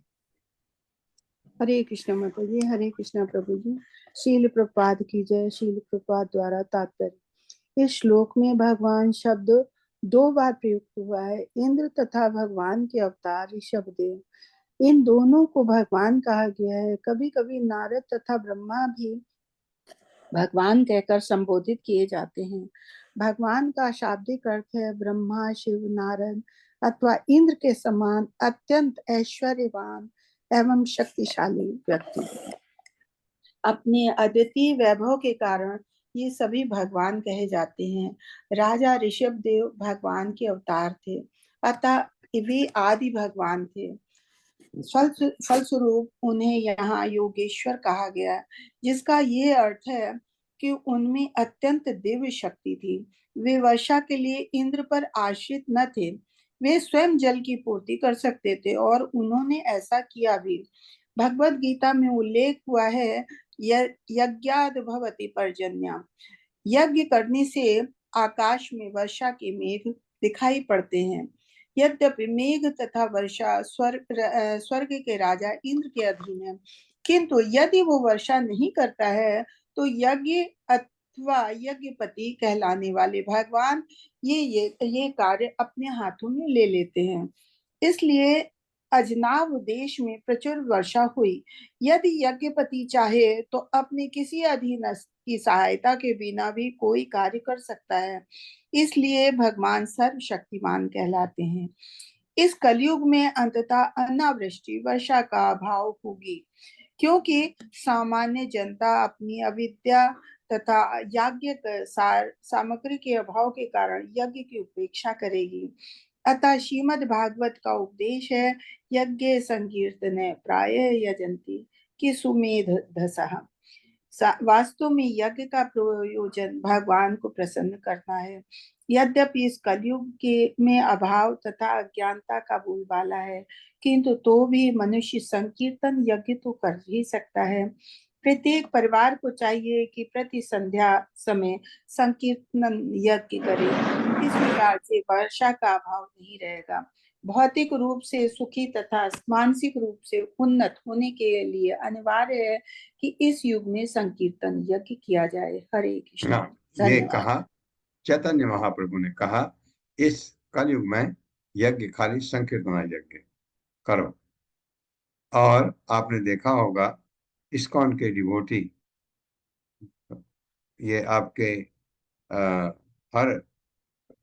K: हरे कृष्ण माता जी। हरे कृष्णा प्रभु जी। शील प्रपाद की जय। शील प्रपाद द्वारा तात्पर्य। इस श्लोक में भगवान शब्द 2 बार प्रयुक्त हुआ है। इंद्र तथा भगवान के अवतार ऋषभदेव, इन दोनों को भगवान कहा गया है। कभी कभी नारद तथा ब्रह्मा भी भगवान कहकर संबोधित किए जाते हैं। भगवान का शाब्दिक अर्थ है ब्रह्मा, शिव, नारद अथवा इंद्र के समान अत्यंत ऐश्वर्यवान एवं शक्तिशाली व्यक्ति। अपने अद्वितीय वैभव के कारण ये सभी भगवान कहे जाते हैं। राजा ऋषभदेव भगवान के अवतार थे, अतः वे आदि भगवान थे। फलस्वरूप उन्हें यहाँ योगेश्वर कहा गया, जिसका ये अर्थ है कि उनमें अत्यंत दिव्य शक्ति थी। वे वर्षा के लिए इंद्र पर आश्रित न थे, वे स्वयं जल की पूर्ति कर सकते थे और उन्होंने ऐसा किया भी। भगवत गीता में उल्लेख हुआ है, यज्ञाद भवति पर्जन्यः, यज्ञ करने से आकाश में वर्षा के मेघ दिखाई पड़ते हैं। यद्यपि मेघ तथा वर्षा स्वर्ग के राजा इंद्र के अधीन है, किंतु यदि वो वर्षा नहीं करता है तो यज्ञ अथवा यज्ञपति कहलाने वाले भगवान ये कार्य अपने हाथों में ले लेते हैं। इसलिए अजनाब देश में प्रचुर वर्षा हुई। यदि यज्ञपति चाहे तो अपने किसी अधीनस्थ की सहायता के बिना भी कोई कार्य कर सकता है। इसलिए भगवान सर्वशक्तिमान कहलाते हैं। इस कलयुग में अंततः अनावृष्टि वर्षा का अभाव होगी, क्योंकि सामान्य जनता अपनी अविद्या तथा याज्ञ सामग्री के अभाव के कारण यज्ञ की उपेक्षा करेगी। अतः श्रीमद् भागवत का उपदेश है, यज्ञ संकीर्तन प्राय यजंती कि सुमेध धसः। वास्तव में यज्ञ का प्रयोजन भगवान को प्रसन्न करना है। यद्यपि इस कलयुग के में अभाव तथा अज्ञानता का बोलबाला है, किंतु तो भी मनुष्य संकीर्तन यज्ञ तो कर ही सकता है। प्रत्येक परिवार को चाहिए कि प्रति संध्या समय संकीर्तन यज्ञ करे। इस प्रकार से वर्षा का अभाव नहीं रहेगा। भौतिक रूप से सुखी तथा मानसिक रूप से उन्नत होने के लिए अनिवार्य है कि इस युग में संकीर्तन यज्ञ किया जाए। हरे कृष्ण।
A: ये कहा चैतन्य महाप्रभु ने कहा, इस कलयुग में यज्ञ खाली संकीर्तन यज्ञ करो। और आपने देखा होगा इस्कॉन के डिवोटी ये आपके हर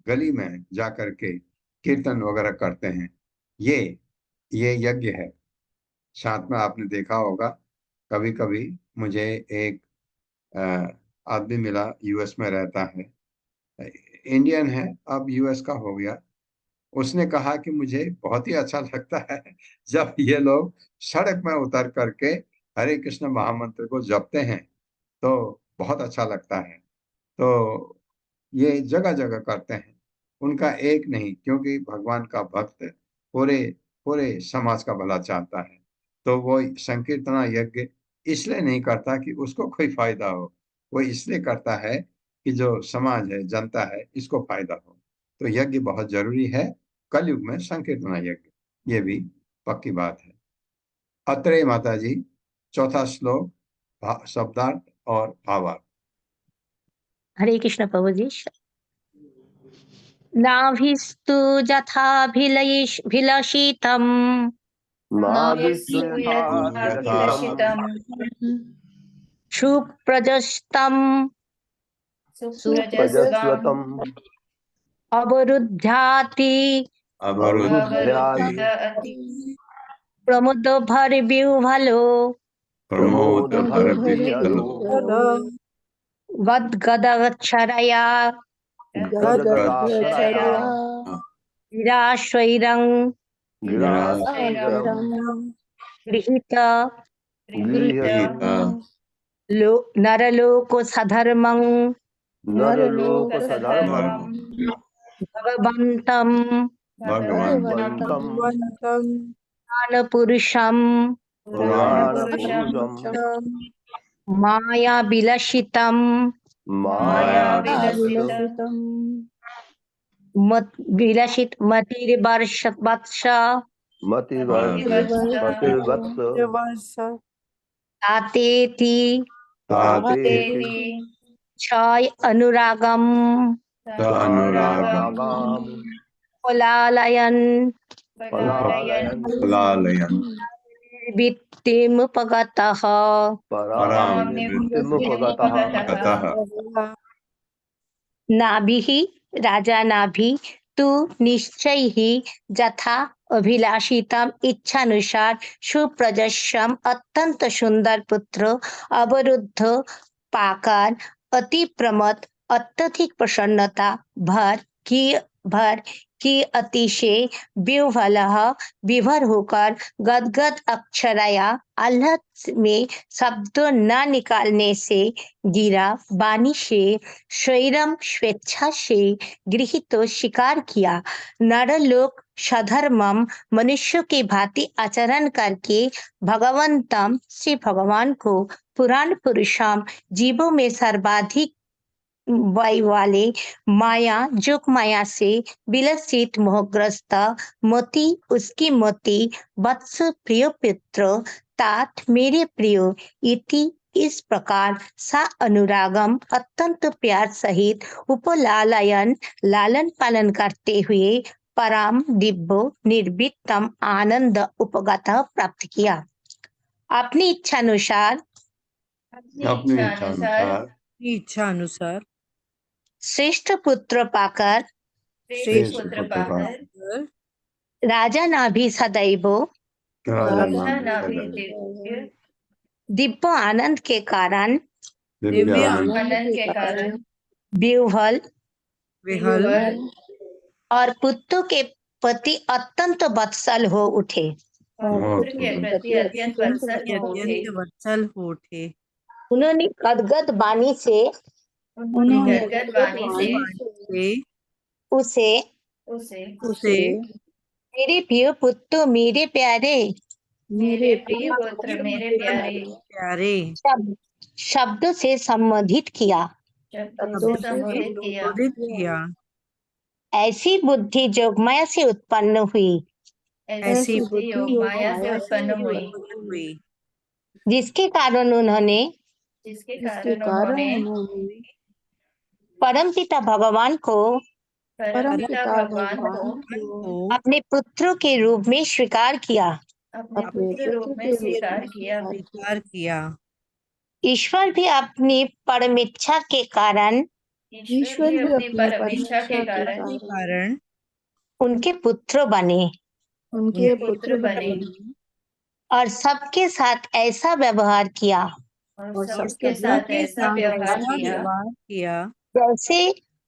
A: गली में जाकर के कीर्तन वगैरह करते हैं। ये यज्ञ है। साथ में आपने देखा होगा, कभी कभी मुझे एक आदमी मिला, यूएस में रहता है, इंडियन है, अब यूएस का हो गया। उसने कहा कि मुझे बहुत ही अच्छा लगता है जब ये लोग सड़क में उतर करके हरे कृष्ण महामंत्र को जपते हैं, तो बहुत अच्छा लगता है। तो ये जगह जगह करते हैं, उनका एक नहीं, क्योंकि भगवान का भक्त पूरे समाज का भला चाहता है। तो वो संकीर्तना यज्ञ इसलिए नहीं करता कि उसको कोई फायदा हो, वो इसलिए करता है कि जो समाज है, जनता है, इसको फायदा हो। तो यज्ञ बहुत जरूरी है कलयुग में, संकीर्तना यज्ञ, ये भी पक्की बात है। अत्रेय माता जी, चौथा श्लोक, शब्दार्थ और भावार्थ।
B: हरे कृष्ण प्रभु जी। नाभिस्तु यथाभिलषितम् सुप्रजस्तम् अवरुद्ध्याति प्रमुदभरविह्वलो गद्गदक्षरया गिराश्वैरं गृहीत नरलोक सधर्मं भगवन्तं पुरुषं माया विलसितं मतिर्वर्ष तातेति क्षय अनुरागम पलालयन् वित्तिमुपगतः नाभिः राजा नाभि तु निश्चय ही यथा अभिलाषितम इच्छानुसार सुप्रजस्यम अत्यंत सुंदर पुत्र अवरुद्ध पाकर अति प्रमद अत्यधिक प्रसन्नता भर की अतिशय विभोर होकर गदगद अक्षरया आह्लाद में शब्द न निकालने से गिरा, वाणी से स्वैरम स्वेच्छा से गृहीत स्वीकार किया, नरलोक सधर्मम मनुष्य की भांति आचरण करके भगवंतम श्री भगवान को पुराण पुरुषम जीवों में सर्वाधिक वाले माया जोग माया से विलसित मोहग्रस्त मोती उसकी मोती वत्स प्रिय पुत्र तात मेरे प्रियो इति इस प्रकार सा अनुरागम अत्यंत प्यार सहित उपलालयन लालन पालन करते हुए परम दिव्य निर्भीतम आनंद उपगत प्राप्त किया। अपनी इच्छा अनुसार
A: अपनी इच्छा अनुसार
E: इच्छा अनुसार
B: श्रेष्ठ पुत्र पाकर
A: श्रेष्ठ पुत्र पाकर
B: राजा नाभि सदैव
A: राजा नाभि
B: दिव्य आनंद के कारण
A: दिव्य
G: आनंद के कारण
B: विह्वल
E: विहल
B: और पुत्रों के प्रति अत्यंत वत्सल हो उठे।
G: पुत्र के प्रति अत्यंत वत्सल हो उठे।
E: अत्यंत वत्सल हो उठे।
B: उन्होंने गदगद वाणी से
G: उन्होंने गदगद वाणी
E: से
B: उसे
E: उसे
B: मेरे प्रिय पुत्र मेरे प्यारे
G: मेरे प्रिय पुत्र मेरे प्यारे
E: प्यारे
B: शब्द से संबोधित किया।
G: शब्दों से संबोधित किया।
E: संबोधित किया।
B: ऐसी बुद्धि जोगमाया से उत्पन्न हुई
G: ऐसी बुद्धि योग माया से उत्पन्न हुई
B: जिसके कारण उन्होंने परमपिता भगवान को
G: परमपिता भगवान को
B: अपने पुत्रों के रूप में स्वीकार किया।
G: अपने पुत्र रूप में स्वीकार किया।
B: ईश्वर भी अपनी परम इच्छा के कारण
G: ईश्वर भी अपनी परम इच्छा के कारण
B: उनके पुत्र बने और सबके साथ ऐसा व्यवहार किया
G: और सबके साथ ऐसा व्यवहार
E: किया
B: जैसे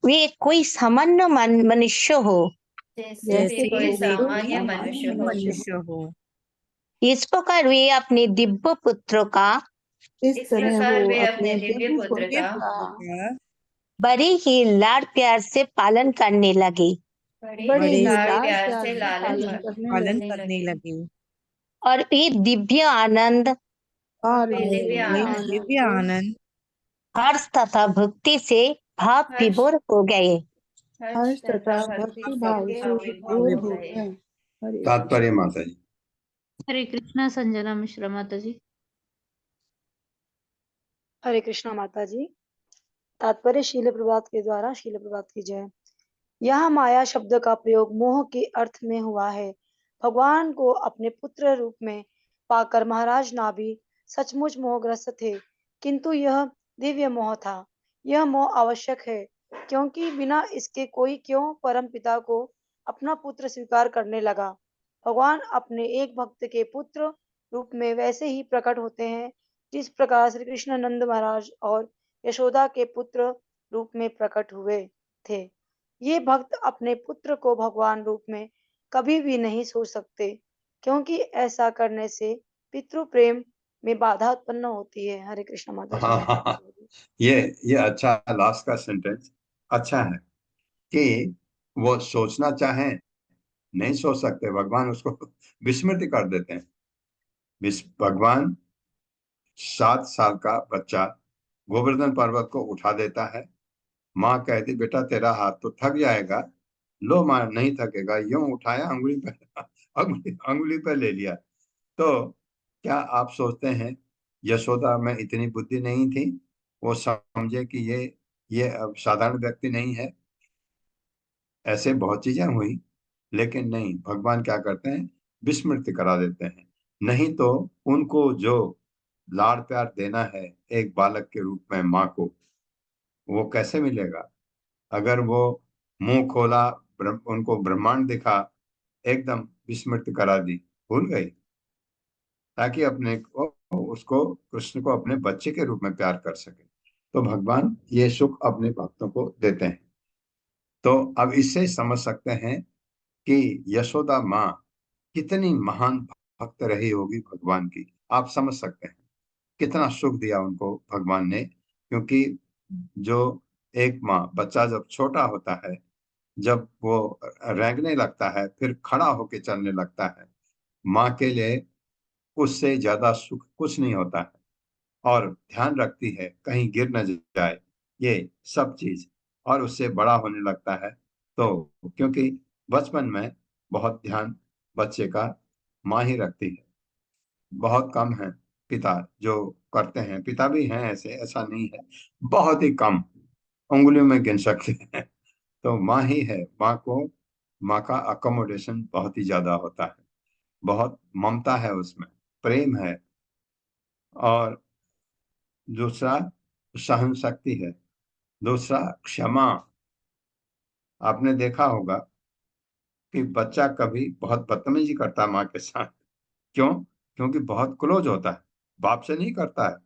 B: वे कोई सामान्य मनुष्य हो।
G: जैसे कोई सामान्य
E: मनुष्य हो।
B: इस प्रकार वे अपने दिव्य पुत्रों का
G: इस प्रकार वे अपने दिव्य पुत्र का
B: बड़े ही लाड़ प्यार से पालन करने लगे
G: बड़े लाड़ प्यार से
E: पालन करने लगे
B: और ये दिव्य आनंद
E: दिव्य आनंद
B: हर्ष तथा भक्ति से भाव विभोर हो गए।
G: हर्ष तथा भक्ति भाव से विभोर हो गए।
A: तात्पर्य माता जी।
F: हरे कृष्णा। संजना मिश्रा माता जी।
L: हरे कृष्णा माता जी। तात्पर्य शील प्रभात के द्वारा शील प्रभात की जय। यह माया शब्द का प्रयोग मोह के अर्थ में हुआ है। भगवान को अपने पुत्र रूप में पाकर महाराज नाभि सचमुच मोहग्रस्त थे, किंतु यह दिव्य मोह था। यह मोह आवश्यक है, क्योंकि बिना इसके कोई क्यों परम पिता को अपना पुत्र स्वीकार करने लगा। भगवान अपने एक भक्त के पुत्र रूप में वैसे ही प्रकट होते हैं जिस प्रकार श्री कृष्ण नंद महाराज और यशोदा के पुत्र रूप में प्रकट हुए थे। ये भक्त अपने पुत्र को भगवान रूप में कभी भी नहीं सोच सकते, क्योंकि ऐसा करने से पितृ प्रेम में बाधा उत्पन्न होती है। हरे कृष्ण माता जी।
A: हाँ, ये अच्छा लास्ट का सेंटेंस अच्छा है कि वो सोचना चाहे नहीं सोच सकते, भगवान उसको विस्मृति कर देते हैं। भगवान 7 साल का बच्चा गोवर्धन पर्वत को उठा देता है। माँ कहती बेटा तेरा हाथ तो थक जाएगा। लो माँ नहीं थकेगा, यूं उठाया अंगुली पे ले लिया। तो क्या आप सोचते हैं यशोदा में इतनी बुद्धि नहीं थी? वो समझे कि ये अब साधारण व्यक्ति नहीं है। ऐसे बहुत चीजें हुई, लेकिन नहीं, भगवान क्या करते हैं, विस्मृति करा देते हैं। नहीं तो उनको जो लाड़ प्यार देना है एक बालक के रूप में माँ को, वो कैसे मिलेगा? अगर वो मुंह खोला, उनको ब्रह्मांड दिखा, एकदम विस्मृति करा दी, भूल गई, ताकि अपने को उसको कृष्ण को अपने बच्चे के रूप में प्यार कर सके। तो भगवान ये सुख अपने भक्तों को देते हैं। तो अब इससे समझ सकते हैं कि यशोदा माँ कितनी महान भक्त रही होगी भगवान की। आप समझ सकते हैं कितना सुख दिया उनको भगवान ने, क्योंकि जो एक माँ, बच्चा जब छोटा होता है, जब वो रेंगने लगता है, फिर खड़ा होके चलने लगता है, माँ के लिए उससे ज्यादा सुख कुछ नहीं होता है। और ध्यान रखती है कहीं गिर न जाए, ये सब चीज। और उससे बड़ा होने लगता है तो, क्योंकि बचपन में बहुत ध्यान बच्चे का माँ ही रखती है, बहुत कम है पिता जो करते हैं, पिता भी हैं ऐसे, ऐसा नहीं है, बहुत ही कम, उंगलियों में गिन सकते हैं। तो माँ ही है। माँ का अकोमोडेशन बहुत ही ज्यादा होता है, बहुत ममता है उसमें, प्रेम है, और दूसरा सहन शक्ति है, दूसरा क्षमा। आपने देखा होगा कि बच्चा कभी बहुत बदतमीजी करता है माँ के साथ। क्यों? क्योंकि बहुत क्लोज होता है, बाप से नहीं करता है,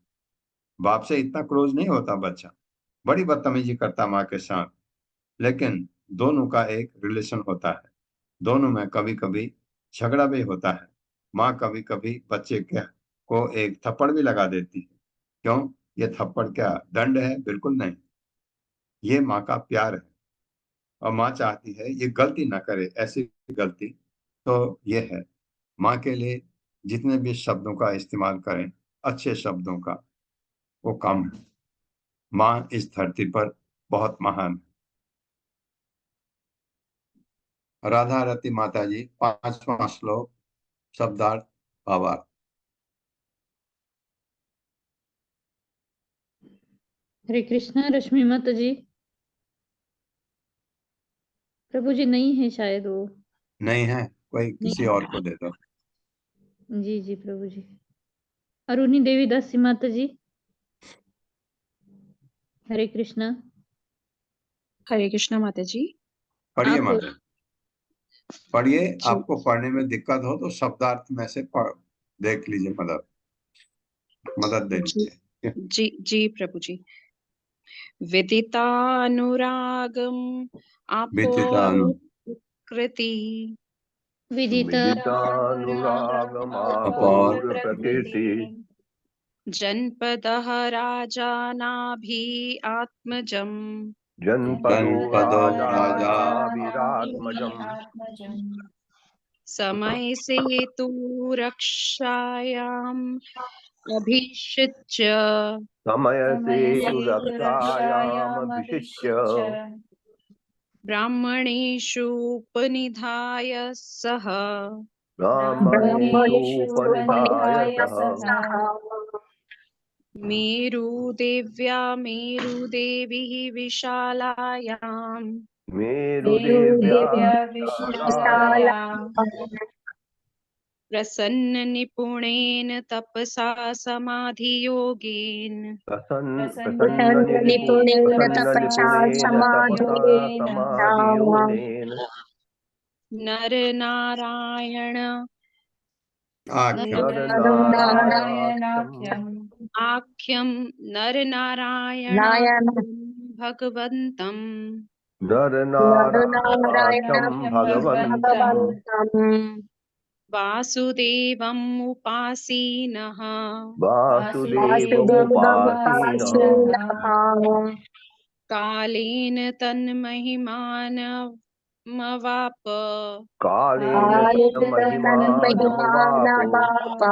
A: बाप से इतना क्लोज नहीं होता बच्चा, बड़ी बदतमीजी करता है माँ के साथ। लेकिन दोनों का एक रिलेशन होता है, दोनों में कभी कभी झगड़ा भी होता है। माँ कभी कभी बच्चे को एक थप्पड़ भी लगा देती है। क्यों? ये थप्पड़ क्या दंड है? बिल्कुल नहीं, ये माँ का प्यार है। और माँ चाहती है ये गलती ना करे, ऐसी गलती। तो ये है, माँ के लिए जितने भी शब्दों का इस्तेमाल करें, अच्छे शब्दों का, वो कम है। माँ इस धरती पर बहुत महान है। राधा रति माता जी, 5वां श्लोक, शब्दार्थ भावार्थ।
F: हरे कृष्णा रश्मि माता जी। प्रभु जी नहीं है शायद वो।
A: नहीं है? कोई किसी और को दे दो।
F: जी जी प्रभु जी। अरुणी देवी दासी माता जी। हरे कृष्णा।
M: हरे कृष्णा माता जी।
A: पढ़िए
F: आप
A: माता, पढ़िए।
M: जी
A: आपको पढ़ने में दिक्कत हो तो शब्दार्थ में से देख लीजिए, मदद दे
M: जी
A: लीजिए।
M: जी जी प्रभु जी। विदितानुरागम
A: विदितानु
M: कृति
A: अपार
C: विदितानुरागमापूर्य प्रकृति
M: जनपदः राजानाभि आत्मजम्
C: जनपदो
A: जनपदो राजा
C: राजानाभिरात्मजम्
M: समय सेतु रक्षायाम् अभिषिच्य
C: समय सेतु रक्षायामभिषिच्य
M: ब्राह्मणेषु उपनिधाय सः
C: ब्राह्मणेषु उपनिधाय सः
M: मेरुदेव्या मेरुदेवी विशालायाम्
C: मेरुदेव्या विशालायाम्
M: प्रसन्न निपुणेन तपसा समाधियोगेन
C: प्रसन्न निपुणेन तपसा समाधियोगेन
M: नर नारायण आख्यम नर नारायण भगवन्तम्
C: नरनारायणाख्यं भगवन्तम्
M: वासुदेवम् उपासीनः
C: वासुदेवमुपासीनः
M: कालेन तन्महिमानमवाप
C: कालेन महिमानमवाप।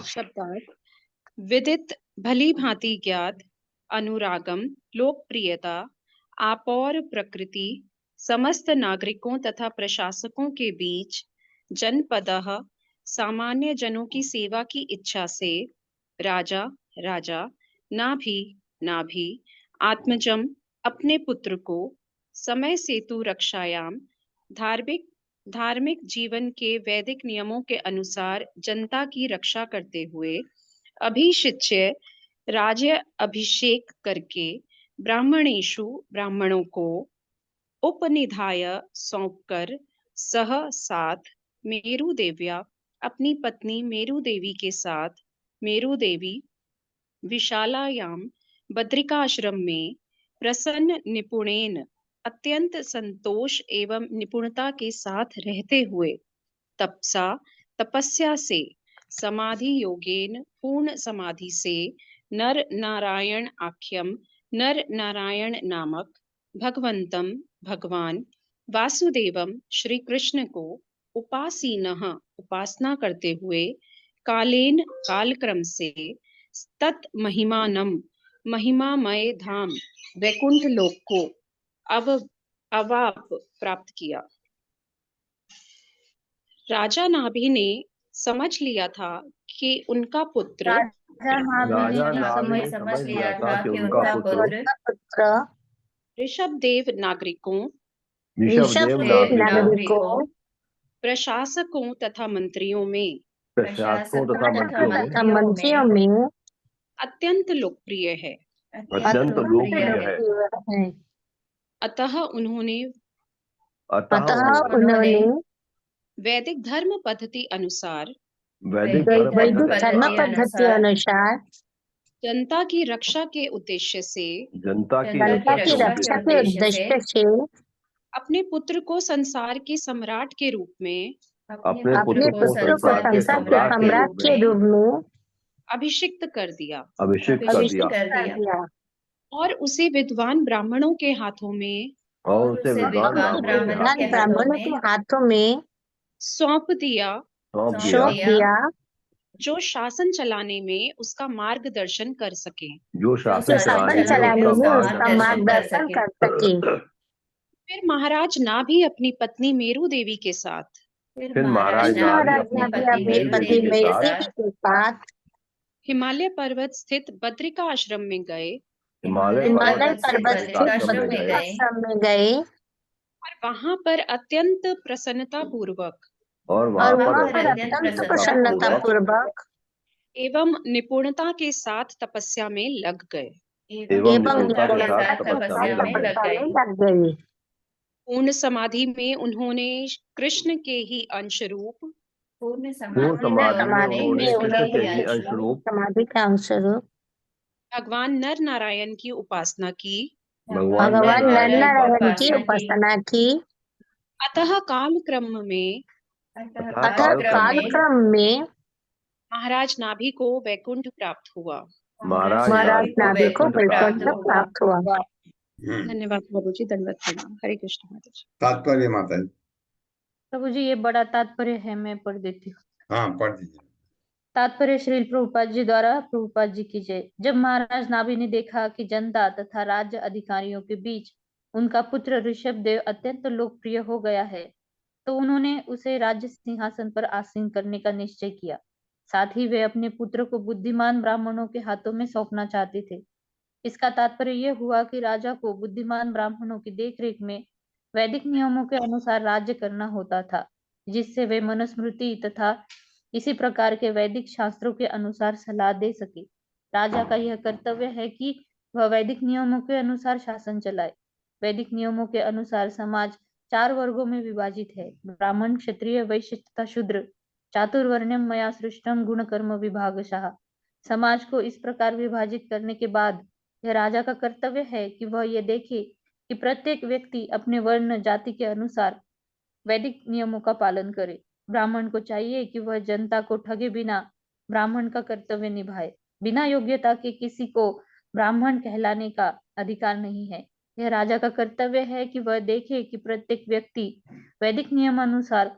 M: शब्दार्थ विदित भली भांति ज्ञात, अनुरागम लोकप्रियता, आपौर प्रकृति, समस्त नागरिकों तथा प्रशासकों के बीच, जनपदः सामान्य जनों की सेवा की इच्छा से, राजा राजा, नाभि आत्मजम अपने पुत्र को, समय सेतु रक्षायाम धार्मिक जीवन के वैदिक नियमों के अनुसार जनता की रक्षा करते हुए, अभिषिच्य राज्य अभिषेक करके, ब्राह्मणेषु ब्राह्मणों को, उपनिधाय सौंपकर, सह साथ, मेरु देव्या अपनी पत्नी मेरु देवी के साथ, मेरु देवी विशालायाम बद्रिकाश्रम में, प्रसन्न निपुणेन अत्यंत संतोष एवं निपुणता के साथ रहते हुए, तपस्या से, समाधि योगेन पूर्ण समाधि से, नर नारायण आख्यम नर नारायण नामक भगवंतम भगवान वासुदेवम श्री कृष्ण को उपासीनः उपासना करते हुए, कालेन कालक्रम से, तत् महिमानम महिमामय धाम वैकुंठ लोक को अवाप प्राप्त किया। राजा नाभि ने समझ लिया था कि उनका पुत्र
B: राजा नाभि
C: राजा
B: ने
C: नाभि ने समझ लिया था कि उनका पुत्र
M: ऋषभदेव नागरिकों
C: ऋषभदेव नागरिकों,
M: प्रशासकों तथा मंत्रियों में
C: प्रशासकों तथा
B: मंत्रियों में
M: अत्यंत लोकप्रिय है।
C: अत्यंत लोकप्रिय है।
M: अतः उन्होंने वैदिक धर्म पद्धति अनुसार
C: वैदिक
B: धर्म पद्धति अनुसार
M: जनता की रक्षा के उद्देश्य से
C: जनता की
B: रक्षा के उद्देश्य से
M: अपने पुत्र को संसार के सम्राट के रूप में
C: अपने पुत्र को संसार के सम्राट के रूप में
M: अभिषिक्त कर दिया और उसे विद्वान ब्राह्मणों के हाथों में
B: ब्राह्मणों के हाथों में
M: सौंप दिया जो शासन चलाने में उसका मार्गदर्शन कर सके फिर महाराज नाभि अपनी पत्नी मेरू देवी के साथ हिमालय पर्वत स्थित बद्रिका आश्रम में गए और वहां पर अत्यंत प्रसन्नता पूर्वक एवं निपुणता के साथ तपस्या में लग गए। पूर्ण समाधि में उन्होंने कृष्ण के ही अंशरूप भगवान नर नारायण की उपासना की अतः कालक्रम में महाराज नाभि को वैकुंठ प्राप्त हुआ। धन्यवाद प्रभु जी, दंडवत प्रणाम। हरे कृष्ण माता जी।
A: तात्पर्य माता जी।
F: प्रभु जी ये बड़ा तात्पर्य है, मैं पढ़ देती हूँ।
A: हाँ पढ़ दीजिए।
F: तात्पर्य श्रील प्रभुपाद जी द्वारा। प्रभुपाद जी की जय। जब महाराज नाभि ने देखा कि जनता तथा राज्य अधिकारियों के बीच उनका पुत्र ऋषभदेव अत्यंत लोकप्रिय हो गया है, तो उन्होंने उसे राज्य सिंहासन पर आसीन करने का निश्चय किया। साथ ही वे अपने पुत्र को बुद्धिमान ब्राह्मणों के हाथों में सौंपना चाहते थे। इसका तात्पर्य यह हुआ कि राजा को बुद्धिमान ब्राह्मणों की देखरेख में वैदिक नियमों के अनुसार राज्य करना होता था, जिससे वे मनुस्मृति तथा इसी प्रकार के वैदिक शास्त्रों के अनुसार सलाह दे सके। राजा का यह कर्तव्य है कि वह वैदिक नियमों के अनुसार शासन चलाए। वैदिक नियमों के अनुसार समाज 4 वर्गों में विभाजित है: ब्राह्मण, क्षत्रिय, वैश्य तथा शूद्र। चातुर्वर्ण्यम मया सृष्टम गुण कर्म विभागशः। समाज को इस प्रकार विभाजित करने के बाद यह राजा का कर्तव्य है कि वह यह देखे कि प्रत्येक व्यक्ति अपने वर्ण जाति के अनुसार वैदिक नियमों का पालन करे। ब्राह्मण को चाहिए कि वह जनता को ठगे बिना ब्राह्मण का कर्तव्य निभाए। बिना योग्यता के किसी को ब्राह्मण कहलाने का अधिकार नहीं है। यह राजा का कर्तव्य है कि वह देखे कि प्रत्येक व्यक्ति वैदिक नियमानुसार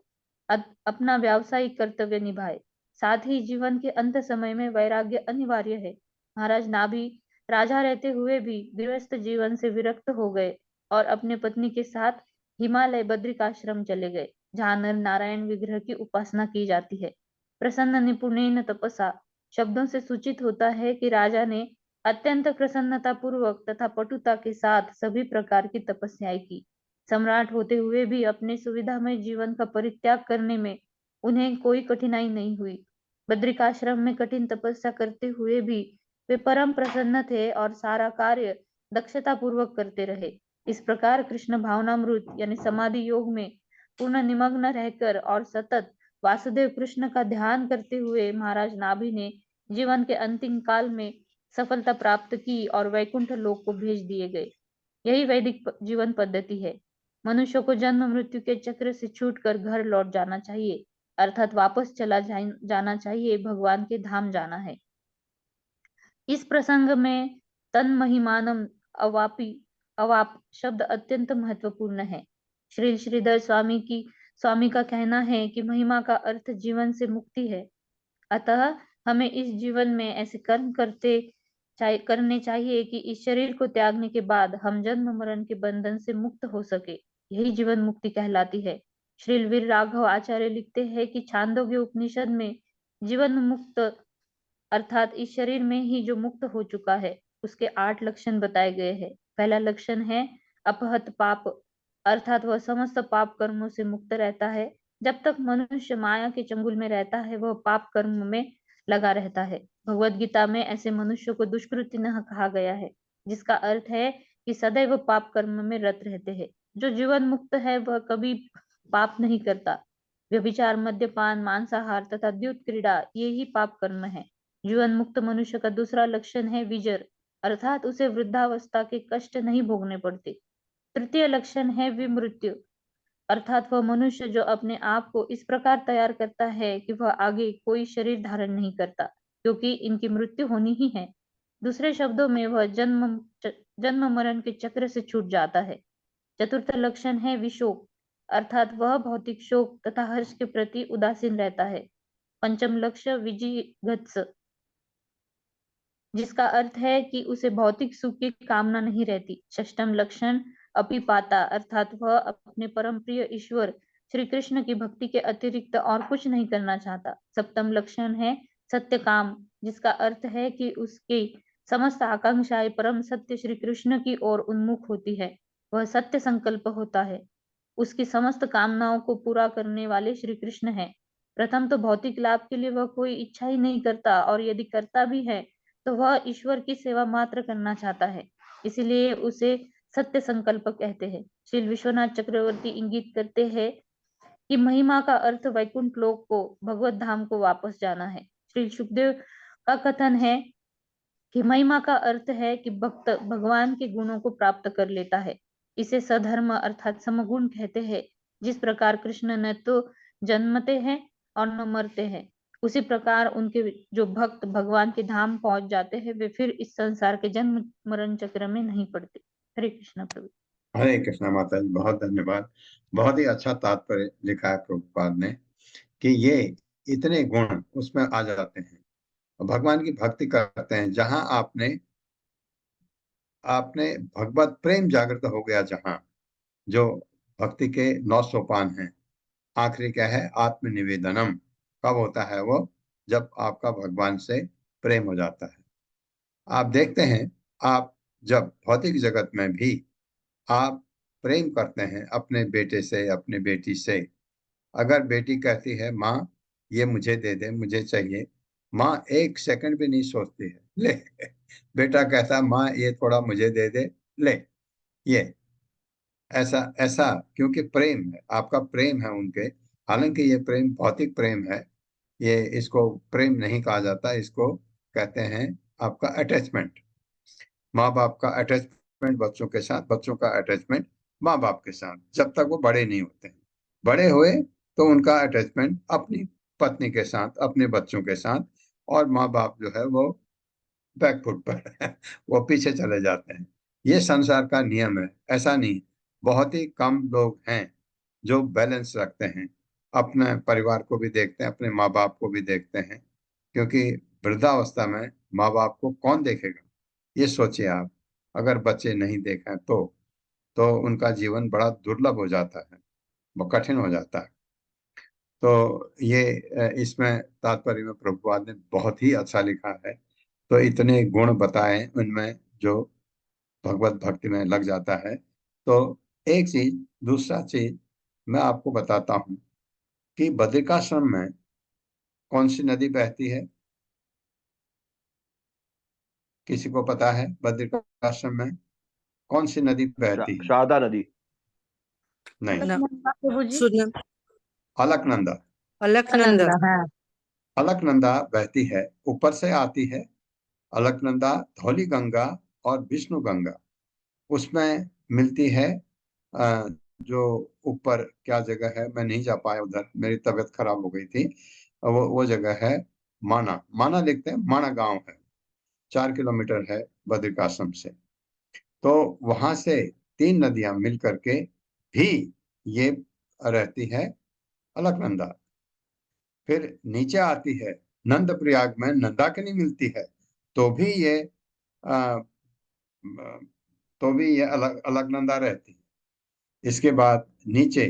F: अपना व्यावसायिक कर्तव्य निभाए। साथ ही जीवन के अंत समय में वैराग्य अनिवार्य है। महाराज नाभि राजा रहते हुए भी गृहस्थ जीवन से विरक्त हो गए और अपने पत्नी के साथ हिमालय बद्रिकाश्रम चले गए, जहाँ नर नारायण विग्रह की उपासना की जाती है। प्रसन्न निपुणेन तपसा शब्दों से सूचित होता है कि राजा ने अत्यंत प्रसन्नता पूर्वक तथा पटुता के साथ सभी प्रकार की तपस्याएं की। सम्राट होते हुए भी अपने सुविधामय जीवन का परित्याग करने में उन्हें कोई कठिनाई नहीं हुई। बद्रिकाश्रम में कठिन तपस्या करते हुए भी वे परम प्रसन्न थे और सारा कार्य दक्षता पूर्वक करते रहे। इस प्रकार कृष्ण भावनामृत यानी समाधि योग में पूर्ण निमग्न रहकर और सतत वासुदेव कृष्ण का ध्यान करते हुए महाराज नाभि ने जीवन के अंतिम काल में सफलता प्राप्त की और वैकुंठ लोक को भेज दिए गए। यही वैदिक जीवन पद्धति है। मनुष्य को जन्म मृत्यु के चक्र से छूटकर घर लौट जाना चाहिए, अर्थात वापस चला जाना चाहिए, भगवान के धाम जाना है। इस प्रसंग में तन महिमानम अवाप शब्द अत्यंत महत्वपूर्ण है। श्रीधर स्वामी का कहना है कि महिमा का अर्थ जीवन से मुक्ति है। अतः हमें इस जीवन में ऐसे कर्म करने चाहिए कि इस शरीर को त्यागने के बाद हम जन्म मरण के बंधन से मुक्त हो सके। यही जीवन मुक्ति कहलाती है। श्रील वीर राघव आचार्य लिखते हैं कि छांदोग्य उपनिषद में जीवन मुक्त अर्थात इस शरीर में ही जो मुक्त हो चुका है उसके 8 लक्षण बताए गए हैं। पहला लक्षण है अपहत पाप, अर्थात वह समस्त पाप कर्मों से मुक्त रहता है। जब तक मनुष्य माया के चंगुल में रहता है वह पाप कर्म में लगा रहता है। भगवत गीता में ऐसे मनुष्य को दुष्कृति न कहा गया है, जिसका अर्थ है कि सदैव पाप कर्म में रत रहते हैं। जो जीवन मुक्त है वह कभी पाप नहीं करता। व्यभिचार, मद्यपान, मांसाहार तथा द्यूत क्रीड़ा ये ही पाप कर्म है। जीवन मुक्त मनुष्य का दूसरा लक्षण है विजर, अर्थात उसे वृद्धावस्था के कष्ट नहीं भोगने पड़ते। तृतीय लक्षण है विमृत्यु, अर्थात वह मनुष्य जो अपने आप को इस प्रकार तैयार करता है कि वह आगे कोई शरीर धारण नहीं करता, क्योंकि इनकी मृत्यु होनी ही है। दूसरे शब्दों में वह जन्म मरण के चक्र से छूट जाता है। चतुर्थ लक्षण है विशोक, अर्थात वह भौतिक शोक तथा हर्ष के प्रति उदासीन रहता है। पंचम लक्ष्य विजिगत्स, जिसका अर्थ है कि उसे भौतिक सुख की कामना नहीं रहती। षष्टम लक्षण अपिपाता, अर्थात वह अपने परम प्रिय ईश्वर श्री कृष्ण की भक्ति के अतिरिक्त और कुछ नहीं करना चाहता। सप्तम लक्षण है सत्य काम, जिसका अर्थ है कि उसकी समस्त आकांक्षाएं परम सत्य श्री कृष्ण की ओर उन्मुख होती है। वह सत्य संकल्प होता है। उसकी समस्त कामनाओं को पूरा करने वाले श्री कृष्ण है। प्रथम तो भौतिक लाभ के लिए वह कोई इच्छा ही नहीं करता, और यदि करता भी है तो वह ईश्वर की सेवा मात्र करना चाहता है, इसीलिए उसे सत्य संकल्प कहते हैं। श्री विश्वनाथ चक्रवर्ती इंगित करते हैं कि महिमा का अर्थ वैकुंठ लोक को, भगवत धाम को वापस जाना है। श्री सुखदेव का कथन है कि महिमा का अर्थ है कि भक्त भगवान के गुणों को प्राप्त कर लेता है। इसे सधर्म अर्थात समगुण कहते हैं। जिस प्रकार कृष्ण न तो जन्मते हैं और न मरते हैं, उसी प्रकार उनके जो भक्त भगवान के धाम पहुंच जाते हैं वे फिर इस संसार के जन्म मरण चक्र में नहीं पड़ते। हरे कृष्ण प्रभु।
A: हरे कृष्णा माता जी, बहुत धन्यवाद। बहुत ही अच्छा तात्पर्य लिखा है प्रभुपाद ने कि ये इतने गुण उसमें आ जाते हैं और भगवान की भक्ति करते हैं। जहां आपने आपने भगवत प्रेम जागृत हो गया, जहां जो भक्ति के 9 सोपान हैं, आखिरी क्या है? आत्मनिवेदनम। कब होता है वो? जब आपका भगवान से प्रेम हो जाता है। आप देखते हैं, आप जब भौतिक जगत में भी आप प्रेम करते हैं अपने बेटे से, अपने बेटी से, अगर बेटी कहती है माँ ये मुझे दे दे, मुझे चाहिए, माँ 1 सेकंड भी नहीं सोचती है, ले। बेटा कहता है माँ ये थोड़ा मुझे दे दे, ले। ये ऐसा ऐसा क्योंकि प्रेम है, आपका प्रेम है उनके। हालांकि ये प्रेम भौतिक प्रेम है, ये इसको प्रेम नहीं कहा जाता, इसको कहते हैं आपका अटैचमेंट। माँ बाप का अटैचमेंट बच्चों के साथ, बच्चों का अटैचमेंट माँ बाप के साथ, जब तक वो बड़े नहीं होते हैं। बड़े हुए तो उनका अटैचमेंट अपनी पत्नी के साथ, अपने बच्चों के साथ, और माँ बाप जो है वो बैकफुट पर वो पीछे चले जाते हैं। ये संसार का नियम है, ऐसा नहीं। बहुत ही कम लोग हैं जो बैलेंस रखते हैं, अपने परिवार को भी देखते हैं, अपने माँ बाप को भी देखते हैं, क्योंकि वृद्धावस्था में माँ बाप को कौन देखेगा? ये सोचिए आप, अगर बच्चे नहीं देखें तो उनका जीवन बड़ा दुर्लभ हो जाता है, वो कठिन हो जाता है। तो ये इसमें तात्पर्य में प्रभुपाद ने बहुत ही अच्छा लिखा है। तो इतने गुण बताए उनमें जो भगवत भक्ति में लग जाता है। तो एक चीज, दूसरा चीज मैं आपको बताता हूँ कि बद्रिकाश्रम में कौन सी नदी बहती है? किसी को पता है बद्रिकाश्रम में कौन सी नदी बहती है?
C: शारदा नदी।
A: नहीं,
F: प्रभु जी,
E: सुना
A: अलकनंदा।
E: अलकनंदा।
B: हाँ।
A: अलकनंदा बहती है, ऊपर से आती है। अलकनंदा धौली गंगा और विष्णु गंगा उसमें मिलती है। जो ऊपर क्या जगह है, मैं नहीं जा पाया उधर, मेरी तबीयत खराब हो गई थी। वो जगह है माना, माना लिखते हैं, माना गांव है, 4 किलोमीटर है बद्रिकाश्रम से। तो वहां से 3 नदियां मिल करके भी ये रहती है अलकनंदा। फिर नीचे आती है नंद प्रयाग में नंदाकिनी मिलती है, तो भी ये आ, तो भी ये अलकनंदा रहती है। इसके बाद नीचे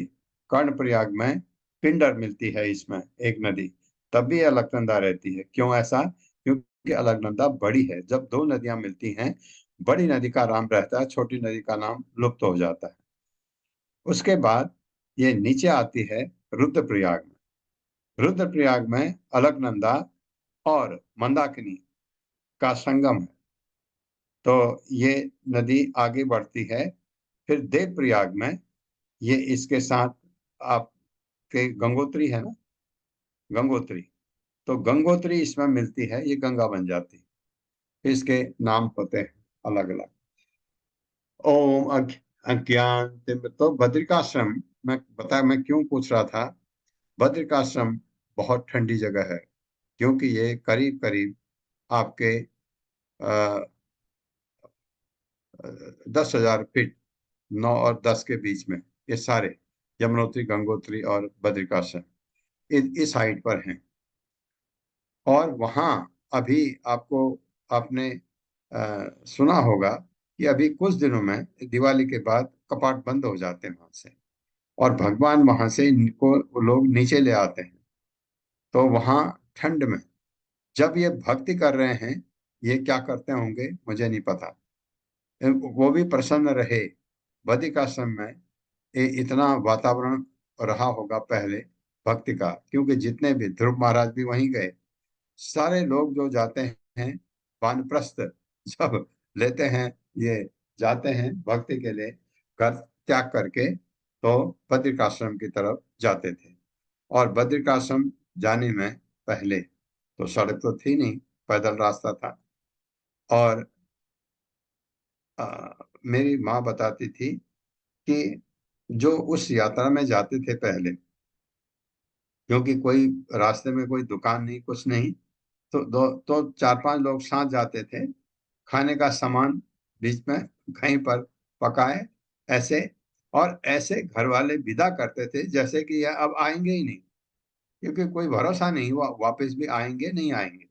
A: कर्णप्रयाग में पिंडर मिलती है इसमें एक नदी, तब भी अलकनंदा रहती है। क्यों ऐसा? क्योंकि अलकनंदा बड़ी है। जब दो नदियां मिलती हैं, बड़ी नदी का नाम रहता है, छोटी नदी का नाम लुप्त हो जाता है। उसके बाद ये नीचे आती है रुद्रप्रयाग में। रुद्रप्रयाग में अलकनंदा और मंदाकिनी का संगम है, तो ये नदी आगे बढ़ती है। फिर देवप्रयाग में ये इसके साथ आपके गंगोत्री है ना, गंगोत्री, तो गंगोत्री इसमें मिलती है, ये गंगा बन जाती है। इसके नाम होते हैं अलग अलग। ओम अज्ञान तो बद्रिकाश्रम, मैं क्यों पूछ रहा था। बद्रिकाश्रम बहुत ठंडी जगह है, क्योंकि ये करीब करीब आपके 10,000 फीट, 9 और 10 के बीच में ये सारे यमुनोत्री, गंगोत्री और बद्रिकाश्रम इस हाइट पर हैं। और वहाँ अभी आपने सुना होगा कि अभी कुछ दिनों में दिवाली के बाद कपाट बंद हो जाते हैं वहां से, और भगवान वहां से इनको लोग नीचे ले आते हैं। तो वहां ठंड में जब ये भक्ति कर रहे हैं, ये क्या करते होंगे मुझे नहीं पता, वो भी प्रसन्न रहे। बद्रिकाश्रम में इतना वातावरण रहा होगा पहले भक्ति का, क्योंकि जितने भी ध्रुव महाराज भी वहीं गए, सारे लोग जो जाते हैं वानप्रस्थ जब लेते हैं, ये जाते हैं भक्ति के लिए, घर त्याग करके तो बद्रिकाश्रम की तरफ जाते थे। और बद्रिकाश्रम जाने में पहले तो सड़क तो थी नहीं, पैदल रास्ता था। और मेरी माँ बताती थी कि जो उस यात्रा में जाते थे पहले, क्योंकि कोई रास्ते में कोई दुकान नहीं, कुछ नहीं, तो 4-5 लोग साथ जाते थे, खाने का सामान बीच में कहीं पर पकाए ऐसे, और ऐसे घर वाले विदा करते थे जैसे कि यह अब आएंगे ही नहीं, क्योंकि कोई भरोसा नहीं हुआ वापस भी आएंगे नहीं आएंगे।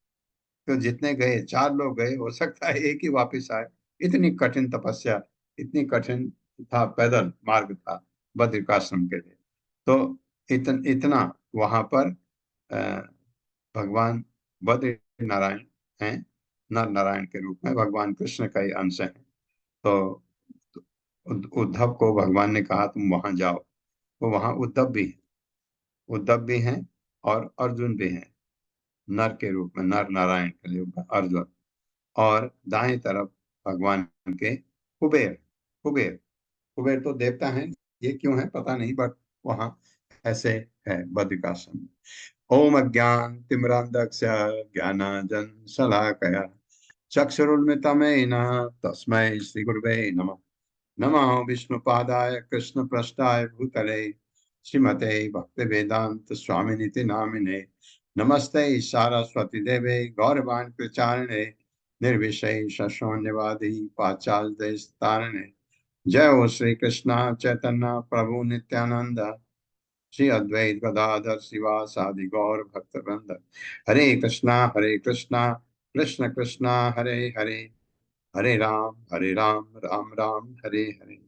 A: तो जितने गए, 4 लोग गए, हो सकता है एक ही वापस आए। इतनी कठिन तपस्या, इतनी कठिन था, पैदल मार्ग था बद्रिकाश्रम के लिए। तो इतना वहां पर भगवान बद्री नारायण हैं, नर नारायण के रूप में, भगवान कृष्ण का ही अंश है। तो उद्धव को भगवान ने कहा तुम वहां जाओ, तो वहां उद्धव भी हैं और अर्जुन भी हैं, नर के रूप में, नर नारायण के रूप में अर्जुन। और दाएं तरफ भगवान के कुबेर कुबेर कुबेर तो देवता हैं, ये क्यों है पता नहीं, बट वहां ऐसे है बद्रिकाश्रम में। ओम अज्ञान तिमिरान्धस्य ज्ञानांजन शलाकया चक्षुरुन्मिलितं तस्मै श्री गुरुवे नमः। नमः विष्णुपादाय कृष्णप्रेष्ठाय भूतले श्रीमते भक्तिवेदांत स्वामिनिति नामिने। नमस्ते सारस्वती देवे गौरवाणी प्रचारिणे निर्विशेष शून्यवादी पाश्चात्य देश तारिणे। जय हो श्री कृष्ण चैतन्य प्रभु नित्यानंद, श्री अद्वैत गदाधर शिवासादि गौर भक्त वृंद। हरे कृष्णा कृष्ण कृष्णा हरे हरे, हरे राम राम राम हरे हरे।